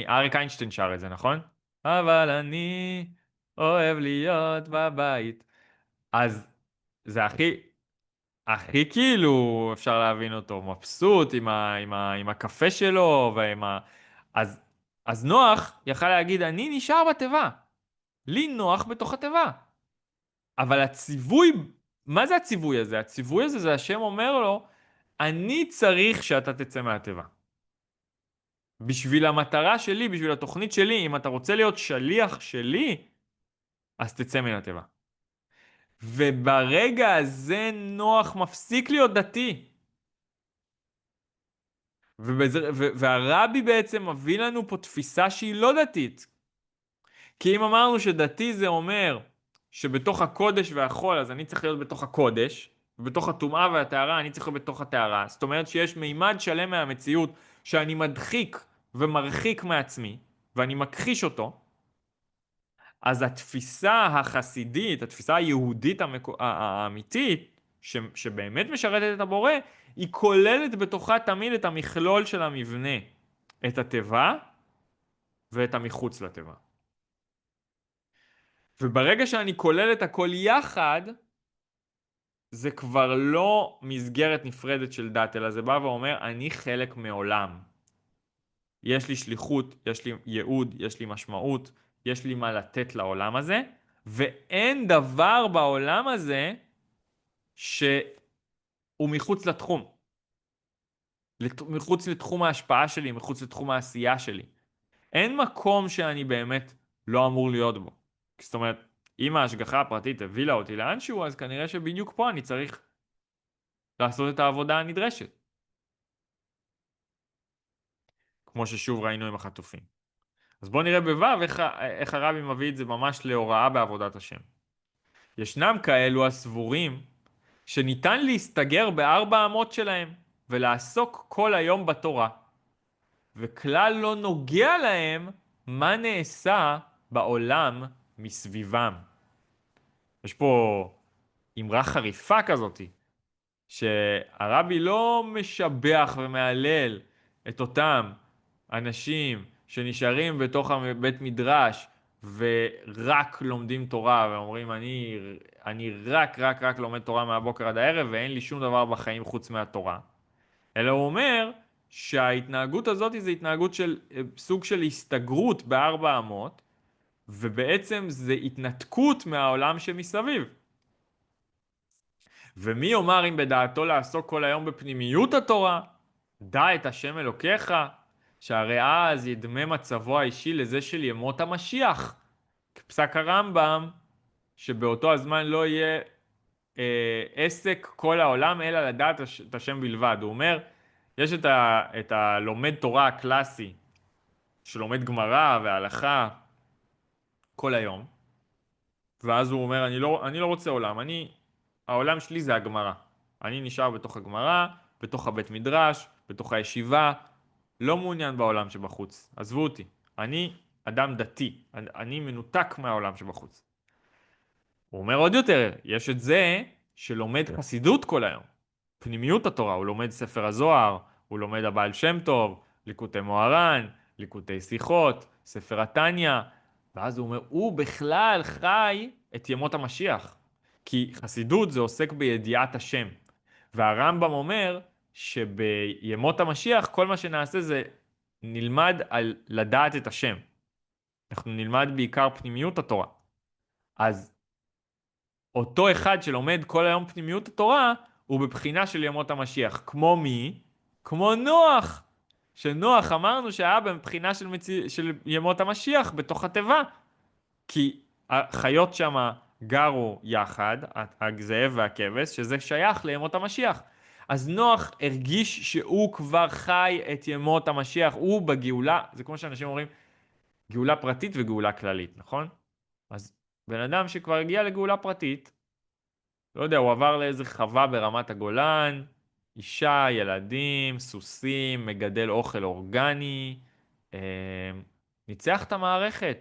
אריק איינשטיין שר את זה, נכון? אבל אני אוהב להיות בבית. אז זה הכי כאילו אפשר להבין אותו, מבסוט עם הקפה שלו אז, אז נוח יכל להגיד, אני נשאר בתיבה. לי נוח בתוך התיבה. אבל הציווי, מה זה הציווי הזה? הציווי הזה זה השם אומר לו, אני צריך שאתה תצא מהתיבה. בשביל המטרה שלי, בשביל התוכנית שלי, אם אתה רוצה להיות שליח שלי, אז תצא מן התיבה. וברגע הזה נוח מפסיק להיות דתי. והרבי בעצם מביא לנו פה תפיסה שהיא לא דתית. כי אם אמרנו שדתי זה אומר שבתוך הקודש והחול, אז אני צריך להיות בתוך הקודש, ובתוך הטומאה והטהרה אני צריך להיות בתוך הטהרה. זאת אומרת שיש מימד שלם מהמציאות שאני מדחיק ומרחיק מעצמי, ואני מכחיש אותו, אז התפיסה החסידית, התפיסה היהודית האמיתית, שבאמת משרתת את הבורא, היא כוללת בתוכה תמיד את המכלול של המבנה, את התיבה ואת המחוץ לתיבה. וברגע שאני כולל את הכל יחד, זה כבר לא מסגרת נפרדת של דת, אלא זה בא ואומר, אני חלק מעולם. יש לי שליחות, יש לי ייעוד, יש לי משמעות, יש לי מה לתת לעולם הזה, ואין דבר בעולם הזה שהוא מחוץ לתחום. מחוץ לתחום ההשפעה שלי, מחוץ לתחום העשייה שלי. אין מקום שאני באמת לא אמור להיות בו. זאת אומרת, אם ההשגחה הפרטית הבילה אותי לאנשהו, אז כנראה שבדיוק פה אני צריך לעשות את העבודה הנדרשת. כמו ששוב ראינו עם החטופים. אז בואו נראה בו' איך הרבי מביא את זה ממש להוראה בעבודת השם. ישנם כאלו הסבורים שניתן להסתגר בארבע אמות שלהם ולעסוק כל היום בתורה, וכלל לא נוגע להם מה נעשה בעולם מסביבם. יש פה אמרה חריפה כזאתי, שהרבי לא משבח ומהלל את אותם אנשים שנשארים בתוך בית מדרש ורק לומדים תורה ואומרים אני רק לומד תורה מהבוקר עד הערב ואין לי שום דבר בחיים חוץ מהתורה. אלא הוא אומר שההתנהגות הזאת זה התנהגות של סוג של הסתגרות בארבע אמות, ובעצם זה התנתקות מהעולם שמסביב. ומי יאמר אם בדעתו לעסוק כל היום בפנימיות התורה, דע את השם אלוקיך, שהרי אז ידמה מצבו האישי לזה של ימות המשיח. כפסק הרמב"ם, שבאותו הזמן לא יהיה עסק כל העולם, אלא לדעת את השם בלבד. הוא אומר, יש את הלומד תורה הקלאסי, שלומד גמרא והלכה כל היום, ואז הוא אומר, אני לא רוצה עולם, העולם שלי זה הגמרא. אני נשאר בתוך הגמרא, בתוך הבית מדרש, בתוך הישיבה, לא מעוניין בעולם שבחוץ. עזבו אותי. אני אדם דתי, אני מנותק מהעולם שבחוץ. הוא אומר עוד יותר, יש את זה שלומד חסידות כל היום. פנימיות התורה, הוא לומד ספר הזוהר, הוא לומד הבעל שם טוב, ליקוטי מוהר"ן, ליקוטי שיחות, ספר התניא, ואז הוא אומר, הוא בכלל חי את ימות המשיח. כי חסידות זה עוסק בידיעת השם. והרמב"ם אומר שבימות המשיח כל מה שנעשה זה נלמד על לדעת את השם. אנחנו נלמד בעיקר פנימיות התורה. אז אותו אחד שלומד כל היום פנימיות התורה הוא בבחינה של ימות המשיח. כמו מי? כמו נוח. שנוח אמרנו שהיה בבחינה של ימות המשיח בתוך התיבה. כי החיות שם גרו יחד, הזאב והכבש, שזה שייך לימות המשיח. אז נוח הרגיש שהוא כבר חי את ימות המשיח, הוא בגאולה, זה כמו שאנשים אומרים, גאולה פרטית וגאולה כללית, נכון? אז בן אדם שכבר הגיע לגאולה פרטית, לא יודע, הוא עבר לאיזה חווה ברמת הגולן, אישה, ילדים, סוסים, מגדל אוכל אורגני, ניצח את המערכת.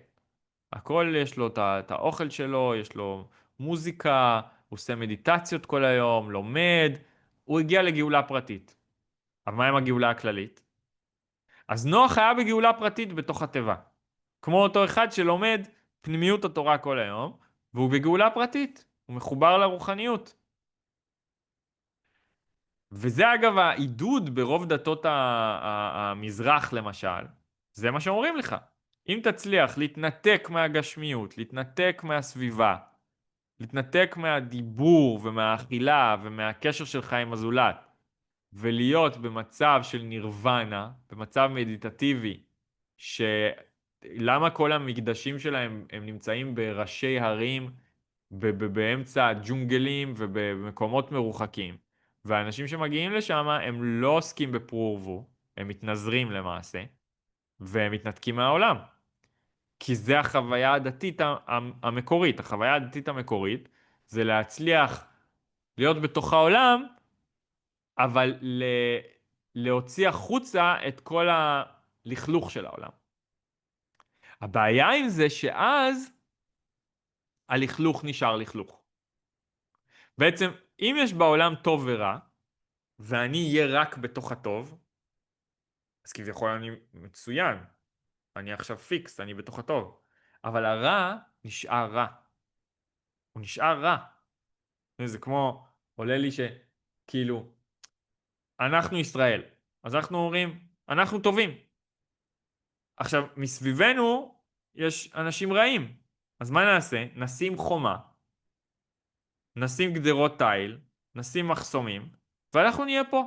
הכל יש לו את האוכל שלו, יש לו מוזיקה, הוא עושה מדיטציות כל היום, לומד, הוא הגיע לגאולה פרטית. אבל מה עם הגאולה הכללית? אז נוח היה בגאולה פרטית בתוך התיבה. כמו אותו אחד שלומד פנימיות התורה כל היום, והוא בגאולה פרטית, הוא מחובר לרוחניות. וזה אגב העידוד ברוב דתות המזרח למשל, זה מה שאומרים לך. אם תצליח להתנתק מהגשמיות, להתנתק מהסביבה, להתנתק מהדיבור ומהאכילה ומהקשר שלך עם הזולת, ולהיות במצב של נירוונה, במצב מדיטטיבי, למה כל המקדשים שלהם הם נמצאים בראשי הרים, באמצע הג'ונגלים ובמקומות מרוחקים. והאנשים שמגיעים לשם הם לא עוסקים בפרו ורבו, הם מתנזרים למעשה, והם מתנתקים מהעולם. כי זה החוויה הדתית המקורית. החוויה הדתית המקורית זה להצליח להיות בתוך העולם, אבל להוציא החוצה את כל הלכלוך של העולם. הבעיה עם זה שאז הלכלוך נשאר לכלוך. בעצם, אם יש בעולם טוב ורע, ואני אהיה רק בתוך הטוב, אז כביכול אני מצוין. אני עכשיו פיקס, אני בתוך הטוב. אבל הרע נשאר רע. הוא נשאר רע. זה כמו, עולה לי שכאילו, אנחנו ישראל. אז אנחנו אומרים, אנחנו טובים. עכשיו, מסביבנו יש אנשים רעים. אז מה נעשה? נשים חומה, נשים גדרות תיל, נשים מחסומים, ואנחנו נהיה פה.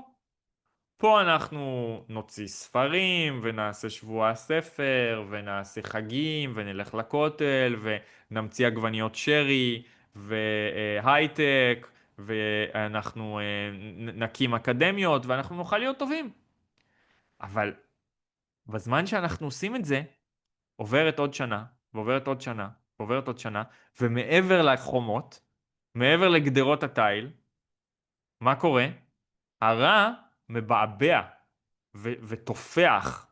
פה אנחנו נוציא ספרים, ונעשה שבוע ספר, ונעשה חגים, ונלך לכותל, ונמציא עגבניות שרי, והייטק, ואנחנו נקים אקדמיות, ואנחנו נוכל להיות טובים. אבל בזמן שאנחנו עושים את זה, עוברת עוד שנה, ועוברת עוד שנה, ועוברת עוד שנה, ומעבר לחומות, מעבר לגדרות התיל, מה קורה? הרע מבעבע ותופח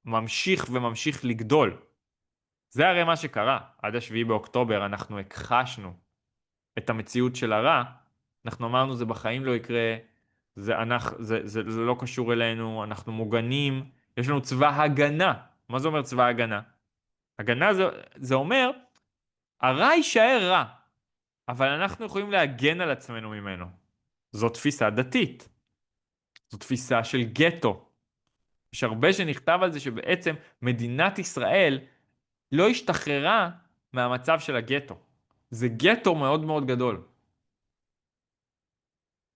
וממשיך וממשיך לגדול. זה הרי מה שקרה. עד השביעי באוקטובר אנחנו הכחשנו את המציאות של הרע. אנחנו אמרנו זה בחיים לא יקרה, זה לא קשור אלינו, אנחנו מוגנים, יש לנו צבא הגנה. מה זה אומר צבא הגנה? הגנה זה אומר, הרע יישאר רע, אבל אנחנו יכולים להגן על עצמנו ממנו. זו תפיסה דתית. זו תפיסה של גטו. יש הרבה שנכתב על זה שבעצם מדינת ישראל לא השתחררה מהמצב של הגטו. זה גטו מאוד מאוד גדול.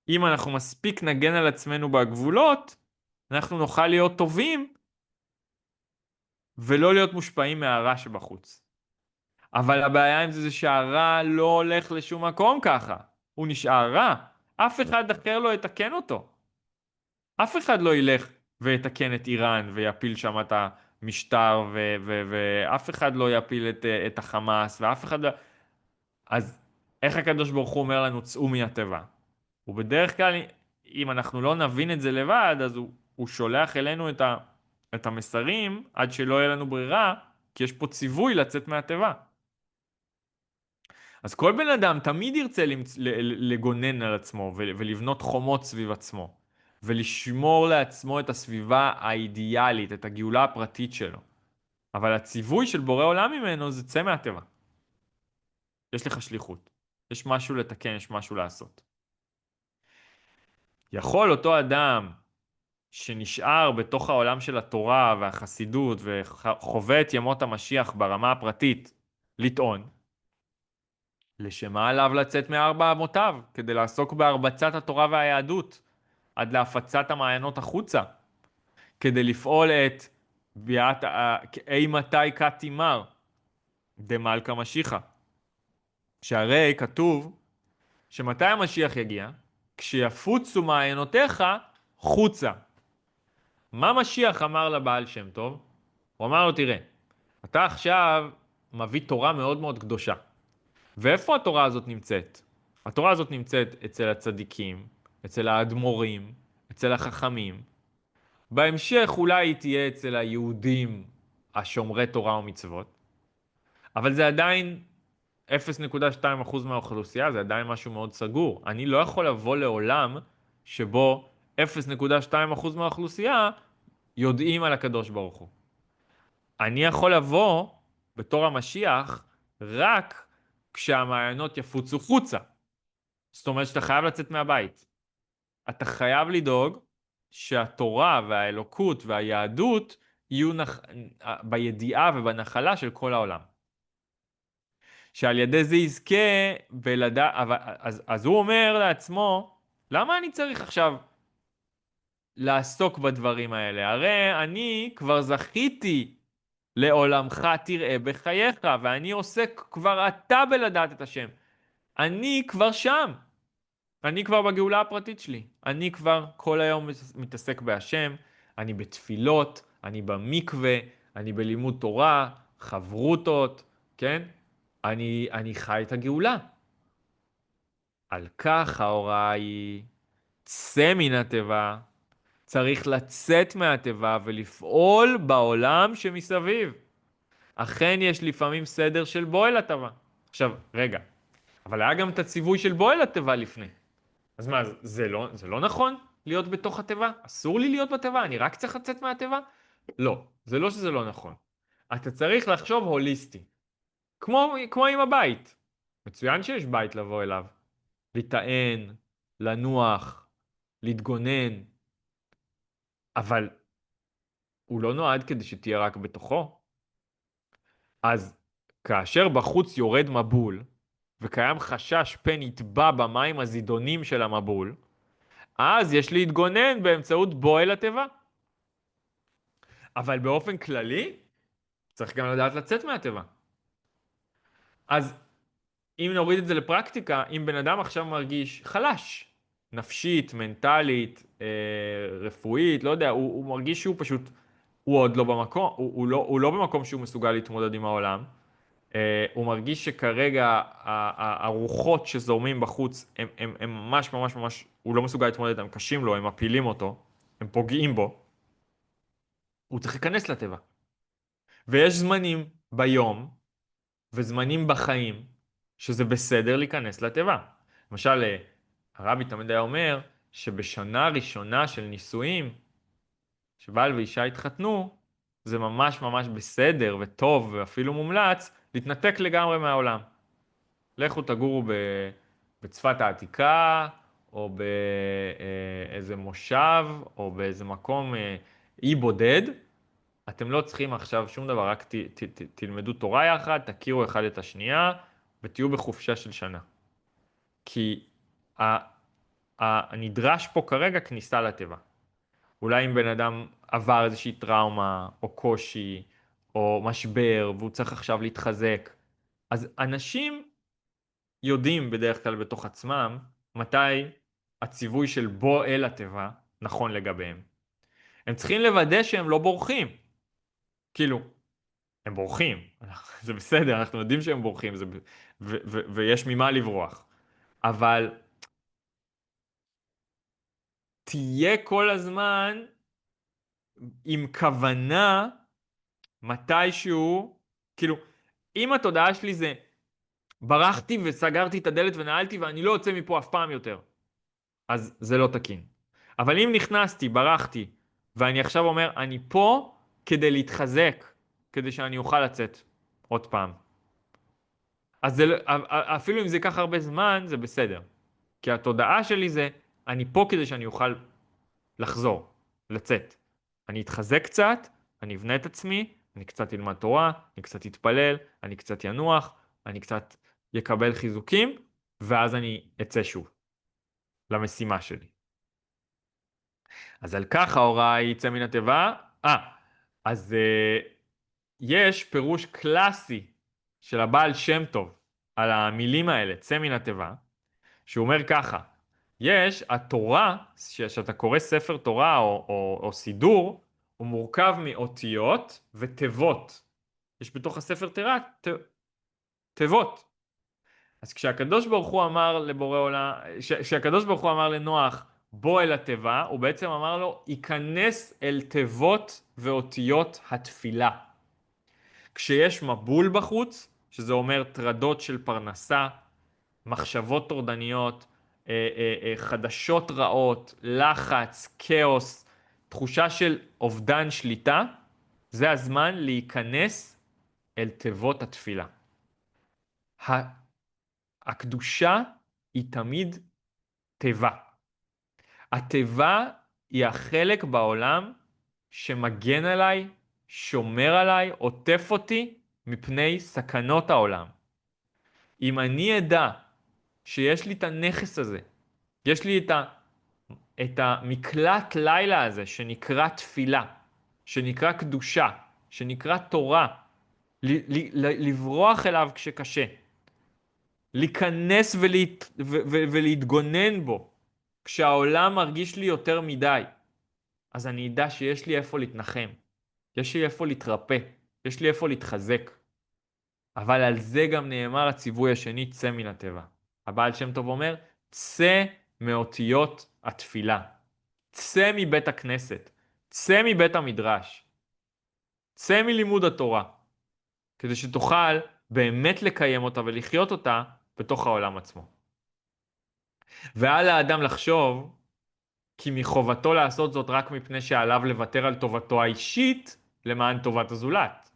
אם אנחנו מספיק נגן על עצמנו בגבולות, אנחנו נוכל להיות טובים ולא להיות מושפעים מהרע שבחוץ. אבל הבעיה עם זה שהרע לא הולך לשום מקום ככה. הוא נשאר רע. אף אחד אחר לא יתקן אותו. אף אחד לא ילך ויתקן את איראן ויפיל שם את המשטר ואף אחד לא יפיל את החמאס ואף אחד לא... אז איך הקדוש ברוך הוא אומר לנו צאו מהטבע? ובדרך כלל אם אנחנו לא נבין את זה לבד אז הוא שולח אלינו את המסרים עד שלא יהיה לנו ברירה כי יש פה ציווי לצאת מהטבע. אז כל בן אדם תמיד ירצה לגונן על עצמו ולבנות חומות סביב עצמו. ולשמור לעצמו את הסביבה האידיאלית, את הגאולה הפרטית שלו. אבל הציווי של בורא עולם ממנו זה צא מהטבע. יש לך שליחות. יש משהו לתקן, יש משהו לעשות. יכול אותו אדם שנשאר בתוך העולם של התורה והחסידות וחווה את ימות המשיח ברמה הפרטית לטעון לשמה עליו לצאת מארבע אמותיו כדי לעסוק בהרבצת התורה והיהדות עד להפצת המעיינות החוצה כדי לפעול את ביאת אימתי כתימר דמלכה משיחה. שהרי כתוב שמתי המשיח יגיע? כשיפוצו מעיינותיך חוצה. מה משיח אמר לבעל שם טוב? הוא אמר לו תראה, אתה עכשיו מביא תורה מאוד מאוד קדושה. ואיפה התורה הזאת נמצאת? התורה הזאת נמצאת אצל הצדיקים, אצל האדמו"רים, אצל החכמים. בהמשך אולי היא תהיה אצל היהודים השומרי תורה ומצוות, אבל זה עדיין 0.2% מהאוכלוסייה, זה עדיין משהו מאוד סגור. אני לא יכול לבוא לעולם שבו 0.2% מהאוכלוסייה יודעים על הקדוש ברוך הוא. אני יכול לבוא בתור המשיח רק כשהמעיינות יפוצו חוצה. זאת אומרת שאתה חייב לצאת מהבית. אתה חייב לדאוג שהתורה והאלוקות והיהדות יהיו בידיעה ובנחלה של כל העולם. שעל ידי זה יזכה אז הוא אומר לעצמו, למה אני צריך עכשיו לעסוק בדברים האלה? הרי אני כבר זכיתי לעולמך תראה בחייך, ואני עוסק כבר עתה בלדעת את השם. אני כבר שם. אני כבר בגאולה הפרטית שלי. אני כבר כל היום מתעסק בהשם, אני בתפילות, אני במקווה, אני בלימוד תורה, חברותות, כן? אני חי את הגאולה. על כך ההוראה היא, צא מן התיבה, צריך לצאת מהתיבה ולפעול בעולם שמסביב. אכן יש לפעמים סדר של בוא אל התיבה. עכשיו, רגע, אבל היה גם את הציווי של בוא אל התיבה לפני. אז מה, זה לא נכון להיות בתוך התיבה? אסור לי להיות בתיבה? אני רק צריך לצאת מהתיבה? לא, זה לא שזה לא נכון. אתה צריך לחשוב הוליסטי. כמו עם הבית. מצוין שיש בית לבוא אליו. לטען, לנוח, להתגונן, אבל הוא לא נועד כדי שתהיה רק בתוכו. אז כאשר בחוץ יורד מבול, וקיים חשש פן יטבע במים הזידונים של המבול, אז יש להתגונן באמצעות בוא אל התיבה. אבל באופן כללי, צריך גם לדעת לצאת מהתיבה. אז אם נוריד את זה לפרקטיקה, אם בן אדם עכשיו מרגיש חלש, נפשית, מנטלית, רפואית, לא יודע, הוא מרגיש שהוא פשוט, הוא עוד לא במקום, הוא לא במקום שהוא מסוגל להתמודד עם העולם. הוא מרגיש שכרגע הרוחות שזורמים בחוץ, הם ממש ממש ממש, הוא לא מסוגל להתמודד, הם קשים לו, הם מפילים אותו, הם פוגעים בו. הוא צריך להיכנס לטבע. ויש זמנים ביום וזמנים בחיים שזה בסדר להיכנס לטבע. למשל, הרבי תמיד היה אומר שבשנה ראשונה של נישואים, שבעל ואישה התחתנו, זה ממש ממש בסדר וטוב ואפילו מומלץ להתנתק לגמרי מהעולם. לכו תגורו בצפת העתיקה, או באיזה מושב, או באיזה מקום אי בודד. אתם לא צריכים עכשיו שום דבר, רק תלמדו תורה יחד, תכירו אחד את השנייה, ותהיו בחופשה של שנה. כי הנדרש פה כרגע כניסה לטבע. אולי אם בן אדם עבר איזושהי טראומה, או קושי, או משבר, והוא צריך עכשיו להתחזק. אז אנשים יודעים בדרך כלל בתוך עצמם, מתי הציווי של בוא אל התיבה נכון לגביהם. הם צריכים לוודא שהם לא בורחים. כאילו, הם בורחים, זה בסדר, אנחנו יודעים שהם בורחים, ויש ממה לברוח. אבל תהיה כל הזמן עם כוונה מתישהו, כאילו, אם התודעה שלי זה ברחתי וסגרתי את הדלת ונעלתי ואני לא יוצא מפה אף פעם יותר, אז זה לא תקין. אבל אם נכנסתי, ברחתי, ואני עכשיו אומר, אני פה כדי להתחזק, כדי שאני אוכל לצאת עוד פעם. אז אפילו אם זה ייקח הרבה זמן, זה בסדר. כי התודעה שלי זה, אני פה כדי שאני אוכל לחזור, לצאת. אני אתחזק קצת, אני אבנה את עצמי, אני קצת אלמד תורה, אני קצת אתפלל, אני קצת ינוח, אני קצת יקבל חיזוקים, ואז אני אצא שוב למשימה שלי. אז על כך ההוראה היא יצא מן התיבה. אז יש פירוש קלאסי של הבעל שם טוב על המילים האלה, צא מן התיבה, שהוא אומר ככה, יש התורה, שאתה קורא ספר תורה או סידור, הוא מורכב מאותיות ותיבות. יש בתוך הספר תיבות. אז כשהקדוש ברוך הוא אמר לבורא עולם, כשהקדוש ברוך הוא אמר לנוח, בוא אל התיבה, הוא בעצם אמר לו, ייכנס אל תיבות ואותיות התפילה. כשיש מבול בחוץ, שזה אומר טרדות של פרנסה, מחשבות טורדניות, חדשות רעות, לחץ, כאוס, תחושה של אובדן שליטה, זה הזמן להיכנס אל תיבות התפילה. הקדושה היא תמיד תיבה. התיבה היא החלק בעולם שמגן עליי, שומר עליי, עוטף אותי מפני סכנות העולם. אם אני אדע שיש לי את הנכס הזה, יש לי את המקלט לילה הזה שנקרא תפילה, שנקרא קדושה, שנקרא תורה, לברוח אליו כשקשה, להיכנס ולהתגונן בו כשהעולם מרגיש לי יותר מדי, אז אני אדע שיש לי איפה להתנחם, יש לי איפה להתרפא, יש לי איפה להתחזק. אבל על זה גם נאמר הציווי השני, צא מן הטבע. הבעל שם טוב אומר, צא מאותיות התפילה. צא מבית הכנסת. צא מבית המדרש. צא מלימוד התורה. כדי שתוכל באמת לקיים אותה ולחיות אותה בתוך העולם עצמו. ועל האדם לחשוב כי מחובתו לעשות זאת רק מפני שעליו לוותר על טובתו האישית למען טובת הזולת.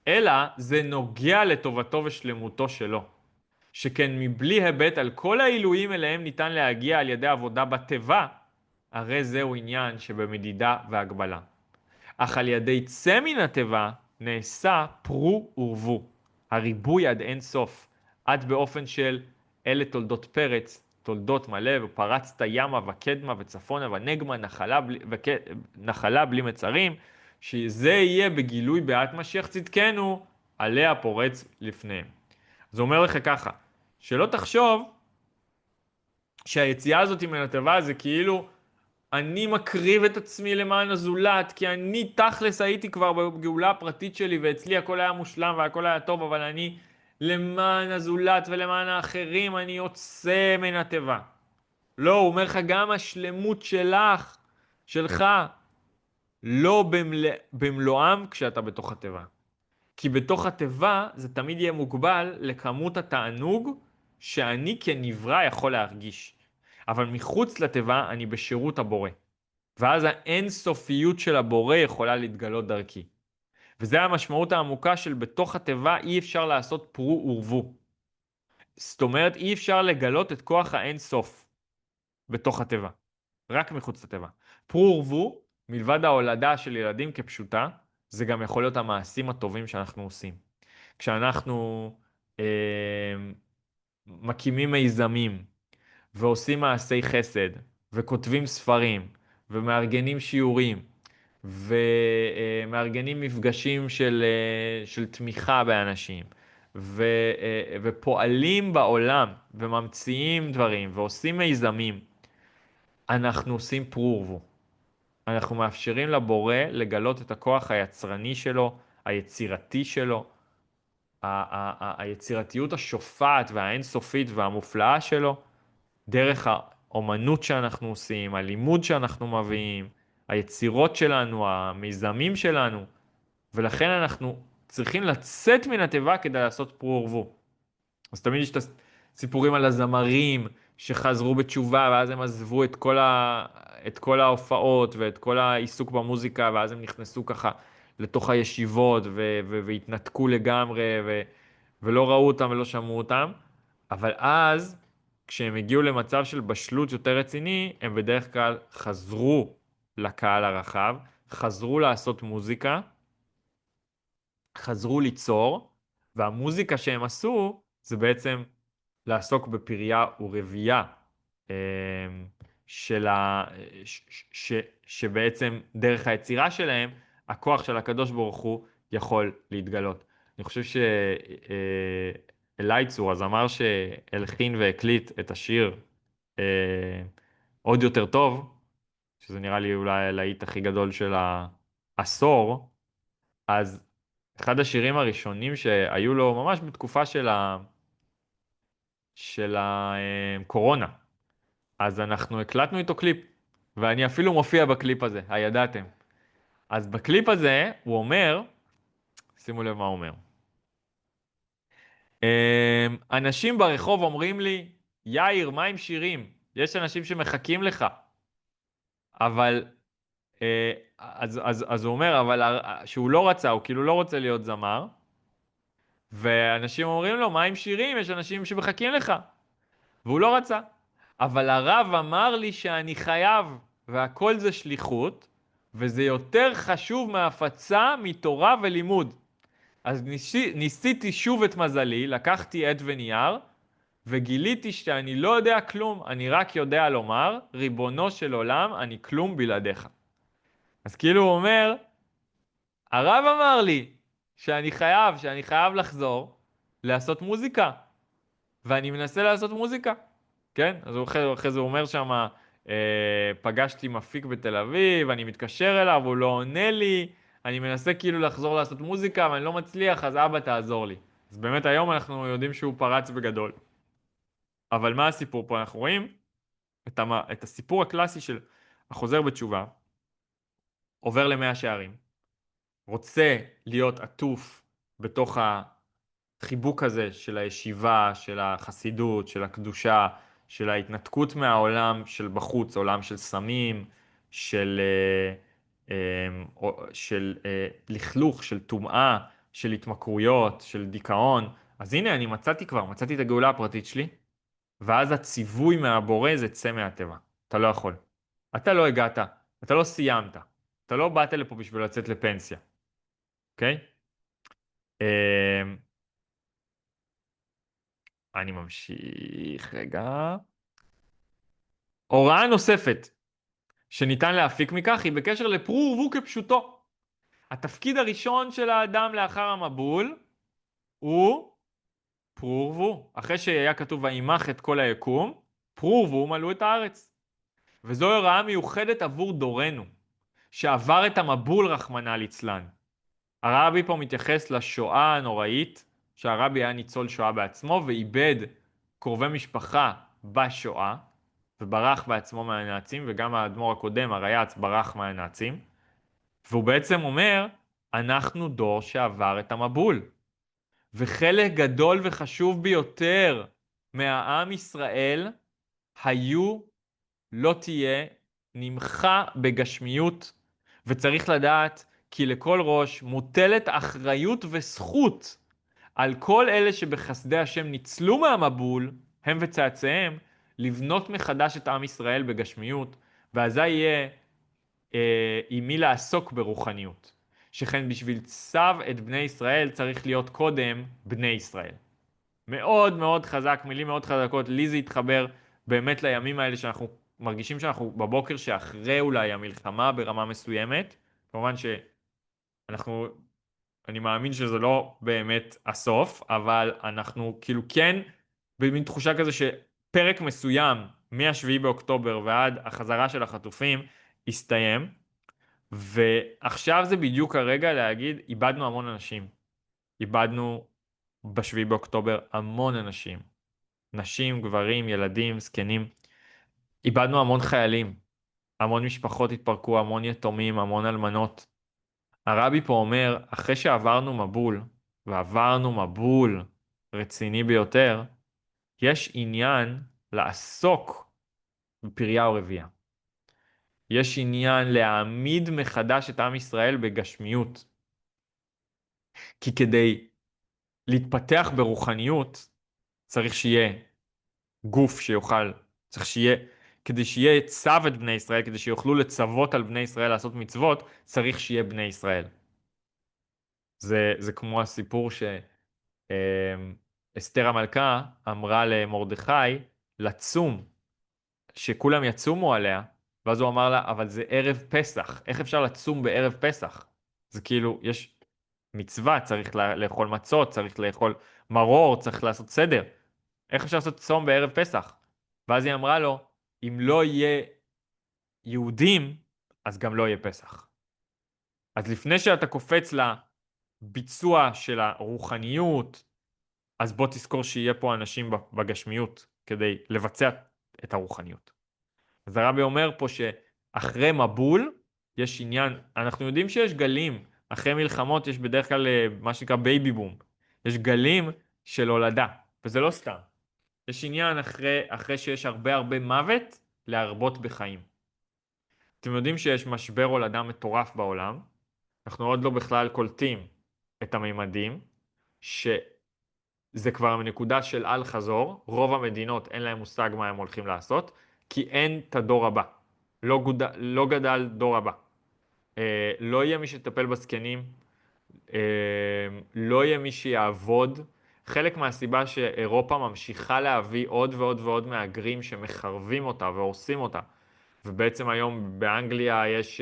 אלא זה נוגע לטובתו ושלמותו שלו. שכן מבלי היבט על כל העילויים אליהם ניתן להגיע על ידי עבודה בתיבה, הרי זהו עניין שבמדידה והגבלה. אך על ידי צא מן התיבה נעשה פרו ורבו, הריבוי עד אין סוף, עד באופן של אלה תולדות פרץ, תולדות מלא, ופרצת ימה וקדמה וצפונה ונגמה, נחלה בלי מצרים, שזה יהיה בגילוי בעת משיח צדקנו, עליה פורץ לפניהם. זה אומר לך ככה, שלא תחשוב שהיציאה הזאת מן התיבה זה כאילו אני מקריב את עצמי למען הזולת, כי אני תכלס הייתי כבר בגאולה הפרטית שלי ואצלי הכל היה מושלם והכל היה טוב, אבל אני למען הזולת ולמען האחרים אני יוצא מן התיבה. לא, הוא אומר לך גם השלמות שלך, שלך, לא במלואם כשאתה בתוך התיבה. כי בתוך התיבה זה תמיד יהיה מוגבל לכמות התענוג שאני כנברא יכול להרגיש. אבל מחוץ לתיבה אני בשירות הבורא. ואז האינסופיות של הבורא יכולה להתגלות דרכי. וזה המשמעות העמוקה של בתוך התיבה אי אפשר לעשות פרו ורבו. זאת אומרת אי אפשר לגלות את כוח האינסוף בתוך התיבה. רק מחוץ לתיבה. פרו ורבו, מלבד ההולדה של ילדים כפשוטה, זה גם יכול להיות המעשים הטובים שאנחנו עושים. כשאנחנו מקימים מיזמים ועושים מעשי חסד וכותבים ספרים ומארגנים שיעורים ומארגנים מפגשים של תמיכה באנשים ופועלים בעולם וממציאים דברים ועושים מיזמים, אנחנו עושים פרו ורבו. אנחנו מאפשרים לבורא לגלות את הכוח היצרני שלו, היצירתי שלו, היצירתיות השופעת והאינסופית והמופלאה שלו, דרך האומנות שאנחנו עושים, הלימוד שאנחנו מביאים, היצירות שלנו, המיזמים שלנו, ולכן אנחנו צריכים לצאת מן התיבה כדי לעשות פרו ורבו. אז תמיד יש את הסיפורים על הזמרים שחזרו בתשובה ואז הם עזבו את כל ההופעות ואת כל העיסוק במוזיקה ואז הם נכנסו ככה לתוך הישיבות והתנתקו לגמרי ולא ראו אותם ולא שמעו אותם. אבל אז כשהם הגיעו למצב של בשלות יותר רציני, הם בדרך כלל חזרו לקהל הרחב, חזרו לעשות מוזיקה, חזרו ליצור, והמוזיקה שהם עשו זה בעצם לעסוק בפריה ורבייה של שבעצם דרך היצירה שלהם, הכוח של הקדוש ברוך הוא יכול להתגלות. אני חושב שאלייצור, הזמר שהלחין והקליט את השיר עוד יותר טוב, שזה נראה לי אולי הלהיט הכי גדול של העשור, אז אחד השירים הראשונים שהיו לו ממש בתקופה של הקורונה. אז אנחנו הקלטנו איתו קליפ, ואני אפילו מופיע בקליפ הזה, הידעתם. אז בקליפ הזה הוא אומר, שימו לב מה הוא אומר. אנשים ברחוב אומרים לי, יאיר, מה עם שירים? יש אנשים שמחכים לך. אבל, אז הוא אומר, אבל שהוא לא רצה, הוא כאילו לא רוצה להיות זמר. ואנשים אומרים לו, מה עם שירים? יש אנשים שמחכים לך. והוא לא רצה. אבל הרב אמר לי שאני חייב, והכל זה שליחות, וזה יותר חשוב מהפצה מתורה ולימוד. אז ניסיתי שוב את מזלי, לקחתי עט ונייר, וגיליתי שאני לא יודע כלום, אני רק יודע לומר, ריבונו של עולם, אני כלום בלעדיך. אז כאילו הוא אומר, הרב אמר לי שאני חייב לחזור לעשות מוזיקה, ואני מנסה לעשות מוזיקה, כן? אז אחרי זה הוא אומר שם, פגשתי מפיק בתל אביב, אני מתקשר אליו, הוא לא עונה לי, אני מנסה כאילו לחזור לעשות מוזיקה, אבל אני לא מצליח, אז אבא תעזור לי. אז באמת היום אנחנו יודעים שהוא פרץ בגדול. אבל מה הסיפור פה? אנחנו רואים את הסיפור הקלאסי של החוזר בתשובה, עובר למאה שערים, רוצה להיות עטוף בתוך החיבוק הזה של הישיבה, של החסידות, של הקדושה, של ההתנתקות מהעולם של בחוץ, עולם של סמים, של, לכלוך, של טומאה, של התמכרויות, של דיכאון. אז הנה, אני מצאתי את הגאולה הפרטית שלי, ואז הציווי מהבורא זה צא מהטבע. אתה לא יכול. אתה לא הגעת, אתה לא סיימת. אתה לא באת לפה בשביל לצאת לפנסיה, אוקיי? אני ממשיך רגע. הוראה נוספת שניתן להפיק מכך היא בקשר לפרו ורבו כפשוטו. התפקיד הראשון של האדם לאחר המבול הוא פרו ורבו. אחרי שהיה כתוב וימח את כל היקום, פרו ורבו מלאו את הארץ. וזו הוראה מיוחדת עבור דורנו, שעבר את המבול רחמנא ליצלן. הרבי פה מתייחס לשואה הנוראית, שהרבי היה ניצול שואה בעצמו ואיבד קרובי משפחה בשואה, וברח בעצמו מהנאצים, וגם האדמו"ר הקודם, הריי"צ, ברח מהנאצים, והוא בעצם אומר, אנחנו דור שעבר את המבול, וחלק גדול וחשוב ביותר מהעם ישראל היו, לא תהיה, נמחה בגשמיות, וצריך לדעת כי לכל ראש מוטלת אחריות וזכות על כל אלה שבחסדי השם ניצלו מהמבול, הם וצאצאיהם, לבנות מחדש את עם ישראל בגשמיות, ואזי יהיה עם מי לעסוק ברוחניות. שכן בשביל צו את בני ישראל צריך להיות קודם בני ישראל. מאוד מאוד חזק, מילים מאוד חזקות, לי זה התחבר באמת לימים האלה שאנחנו מרגישים שאנחנו בבוקר שאחרי אולי המלחמה ברמה מסוימת, כמובן שאנחנו, אני מאמין שזה לא באמת הסוף, אבל אנחנו כאילו כן במין תחושה כזה שפרק מסוים מ-7 באוקטובר ועד החזרה של החטופים הסתיים, ועכשיו זה בדיוק הרגע להגיד, איבדנו המון אנשים. איבדנו ב-7 באוקטובר המון אנשים. נשים, גברים, ילדים, זקנים. איבדנו המון חיילים. המון משפחות התפרקו, המון יתומים, המון אלמנות. הרבי פה אומר, אחרי שעברנו מבול, ועברנו מבול רציני ביותר, יש עניין לעסוק בפריה ורבייה. יש עניין להעמיד מחדש את עם ישראל בגשמיות. כי כדי להתפתח ברוחניות, צריך שיהיה גוף שיוכל, צריך שיהיה, כדי שיהיה צו את בני ישראל, כדי שיוכלו לצוות על בני ישראל לעשות מצוות, צריך שיהיה בני ישראל. זה כמו הסיפור שאסתר המלכה אמרה למרדכי לצום, שכולם יצומו עליה, ואז הוא אמר לה, אבל זה ערב פסח, איך אפשר לצום בערב פסח? זה כאילו, יש מצווה, צריך לאכול מצות, צריך לאכול מרור, צריך לעשות סדר. איך אפשר לעשות צום בערב פסח? ואז היא אמרה לו, אם לא יהיה יהודים, אז גם לא יהיה פסח. אז לפני שאתה קופץ לביצוע של הרוחניות, אז בוא תזכור שיהיה פה אנשים בגשמיות כדי לבצע את הרוחניות. אז הרבי אומר פה שאחרי מבול יש עניין, אנחנו יודעים שיש גלים, אחרי מלחמות יש בדרך כלל מה שנקרא בייבי בום. יש גלים של הולדה, וזה לא סתם. יש עניין אחרי שיש הרבה הרבה מוות, להרבות בחיים. אתם יודעים שיש משבר הולדה מטורף בעולם, אנחנו עוד לא בכלל קולטים את הממדים, שזה כבר מנקודה של אל חזור, רוב המדינות אין להם מושג מה הם הולכים לעשות, כי אין את הדור הבא, לא גדל דור הבא. לא יהיה מי שתטפל בזקנים, לא יהיה מי שיעבוד. חלק מהסיבה שאירופה ממשיכה להביא עוד ועוד ועוד מהגרים שמחרבים אותה והורסים אותה. ובעצם היום באנגליה יש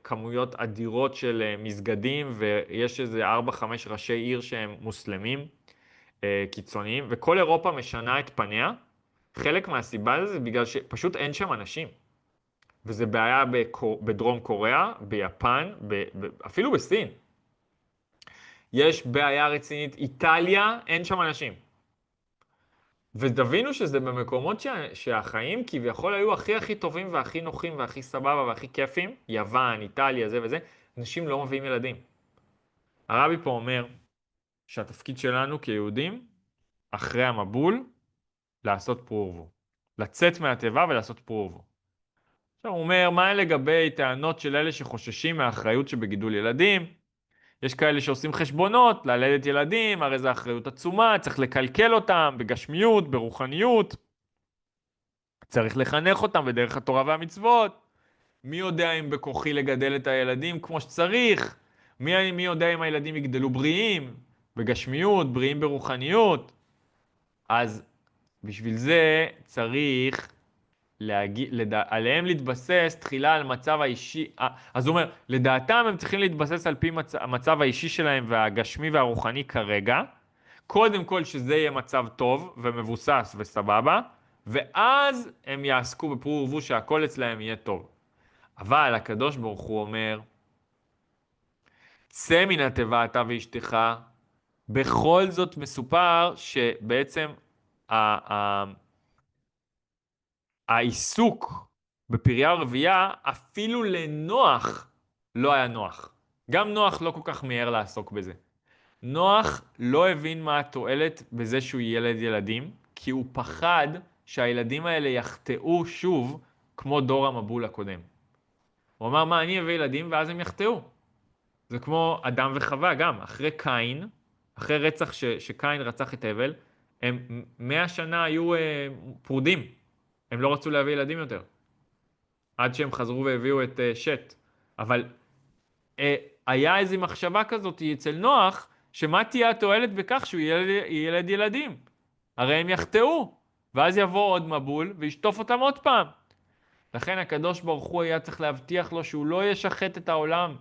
כמויות אדירות של מסגדים, ויש איזה 4-5 ראשי עיר שהם מוסלמים קיצוניים, וכל אירופה משנה את פניה. חלק מהסיבה לזה זה בגלל שפשוט אין שם אנשים. וזה בעיה בדרום קוריאה, ביפן, אפילו בסין. יש בעיה רצינית, איטליה, אין שם אנשים. ותבינו שזה במקומות שהחיים כביכול היו הכי הכי טובים והכי נוחים והכי סבבה והכי כיפים, יוון, איטליה, זה וזה, אנשים לא מביאים ילדים. הרבי פה אומר שהתפקיד שלנו כיהודים, אחרי המבול, לעשות פרו ורבו. לצאת מהטבע ולעשות פרו ורבו. עכשיו הוא אומר, מה לגבי טענות של אלה שחוששים מהאחריות שבגידול ילדים? יש כאלה שעושים חשבונות, ללדת ילדים, הרי זו אחריות עצומה, צריך לקלקל אותם בגשמיות, ברוחניות. צריך לחנך אותם בדרך התורה והמצוות. מי יודע אם בכוחי לגדל את הילדים כמו שצריך? מי יודע אם הילדים יגדלו בריאים, בגשמיות, בריאים ברוחניות? אז בשביל זה צריך עליהם להתבסס תחילה על מצב האישי. אז הוא אומר, לדעתם הם צריכים להתבסס על פי המצב האישי שלהם והגשמי והרוחני כרגע. קודם כל שזה יהיה מצב טוב ומבוסס וסבבה, ואז הם יעסקו בפרו ורבו שהכל אצלהם יהיה טוב. אבל הקדוש ברוך הוא אומר, צא מן התיבה אתה ואשתך. בכל זאת מסופר שבעצם העיסוק בפריה ורבייה אפילו לנוח לא היה נוח. גם נוח לא כל כך מיהר לעסוק בזה. נוח לא הבין מה התועלת בזה שהוא ילד ילדים, כי הוא פחד שהילדים האלה יחטאו שוב כמו דור המבול הקודם. הוא אמר, מה, אני אביא ילדים ואז הם יחטאו. זה כמו אדם וחווה גם, אחרי קין, אחרי רצח שקין רצח את הבל, הם 100 שנה היו פרודים. הם לא רצו להביא ילדים יותר. עד שהם חזרו והביאו את שת. אבל היה איזו מחשבה כזאת אצל נוח, שמה תהיה התועלת בכך שהוא ילד ילדים? הרי הם יחטאו, ואז יבוא עוד מבול וישטוף אותם עוד פעם. לכן הקדוש ברוך הוא היה צריך להבטיח לו שהוא לא ישחט את העולם.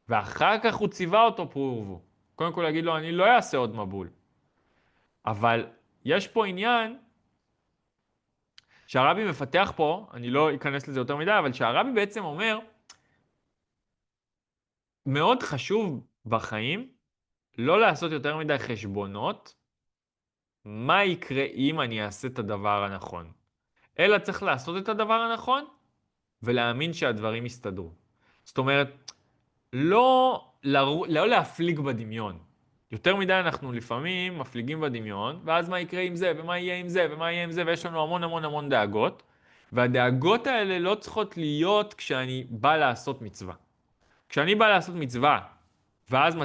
ואחר כך הוא ציווה אותו פרו ורבו. קודם כל להגיד לו, אני לא אעשה עוד מבול. אבל יש פה עניין שהרבי מפתח פה, אני לא אכנס לזה יותר מדי, אבל שהרבי בעצם אומר, מאוד חשוב בחיים לא לעשות יותר מדי חשבונות, מה יקרה אם אני אעשה את הדבר הנכון. אלא צריך לעשות את הדבר הנכון, ולהאמין שהדברים יסתדרו. זאת אומרת, לא להפליג בדמיון. יותר מדי אנחנו לפעמים מפליגים בדמיון, ואז מה יקרה עם זה, ומה יהיה עם זה, ומה יהיה עם זה, ויש לנו המון המון המון דאגות, והדאגות האלה לא צריכות להיות כשאני בא לעשות מצווה. כשאני בא לעשות מצווה, ואז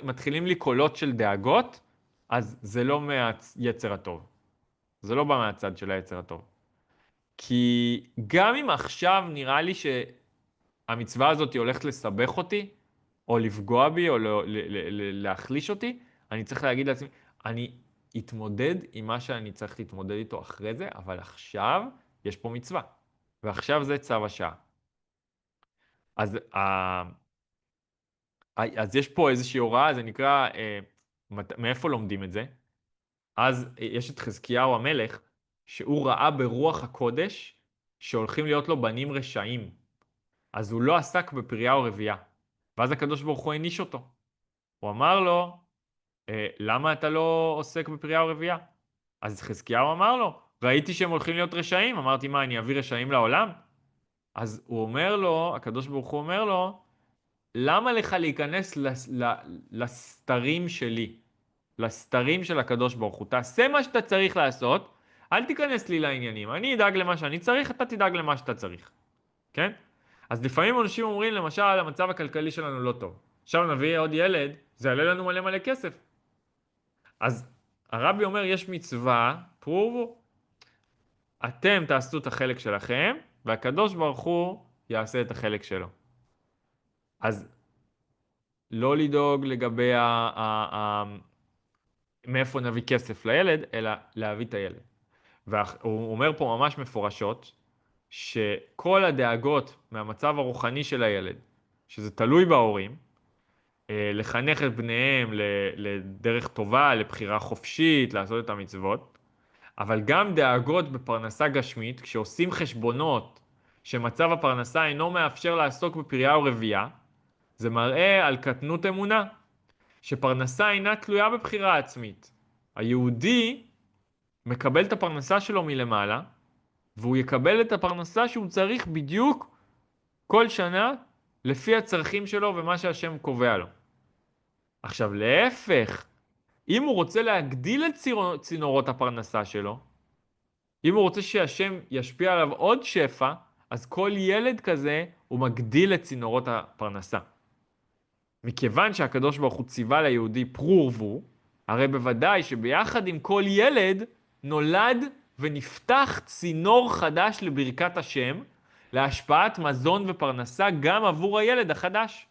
מתחילים לי קולות של דאגות, אז זה לא מהיצר הטוב. זה לא בא מהצד של היצר הטוב. כי גם אם עכשיו נראה לי שהמצווה הזאת היא הולכת לסבך אותי, או לפגוע בי, או להחליש אותי, אני צריך להגיד לעצמי, אני אתמודד עם מה שאני צריך להתמודד איתו אחרי זה, אבל עכשיו יש פה מצווה. ועכשיו זה צו השעה. אז יש פה איזושהי הוראה, זה נקרא, מאיפה לומדים את זה? אז יש את חזקיהו המלך, שהוא ראה ברוח הקודש שהולכים להיות לו בנים רשעים. אז הוא לא עסק בפריה ורבייה. ואז הקדוש ברוך הוא העניש אותו. הוא אמר לו, למה אתה לא עוסק בפריה ורבייה? אז חזקיהו אמר לו, ראיתי שהם הולכים להיות רשעים. אמרתי, מה, אני אביא רשעים לעולם? אז הוא אומר לו, הקדוש ברוך הוא אומר לו, למה לך להיכנס לסתרים שלי? לסתרים של הקדוש ברוך הוא. תעשה מה שאתה צריך לעשות, אל תיכנס לי לעניינים. אני אדאג למה שאני צריך, אתה תדאג למה שאתה צריך. כן? אז לפעמים אנשים אומרים, למשל, המצב הכלכלי שלנו לא טוב. עכשיו נביא עוד ילד, זה יעלה לנו מלא מלא כסף. אז הרבי אומר, יש מצווה, פרובו, אתם תעשו את החלק שלכם, והקדוש ברוך הוא יעשה את החלק שלו. אז לא לדאוג לגבי מאיפה נביא כסף לילד, אלא להביא את הילד. והוא אומר פה ממש מפורשות, שכל הדאגות מהמצב הרוחני של הילד, שזה תלוי בהורים, לחנך את בניהם לדרך טובה, לבחירה חופשית, לעשות את המצוות, אבל גם דאגות בפרנסה גשמית, כשעושים חשבונות שמצב הפרנסה אינו מאפשר לעסוק בפריה או רבייה, זה מראה על קטנות אמונה, שפרנסה אינה תלויה בבחירה עצמית. היהודי מקבל את הפרנסה שלו מלמעלה, והוא יקבל את הפרנסה שהוא צריך בדיוק כל שנה, לפי הצרכים שלו ומה שהשם קובע לו. עכשיו, להפך, אם הוא רוצה להגדיל את צינורות הפרנסה שלו, אם הוא רוצה שהשם ישפיע עליו עוד שפע, אז כל ילד כזה הוא מגדיל את צינורות הפרנסה. מכיוון שהקדוש ברוך הוא ציווה ליהודי פרו ורבו, הרי בוודאי שביחד עם כל ילד נולד ונפתח צינור חדש לברכת השם, להשפעת מזון ופרנסה גם עבור הילד החדש.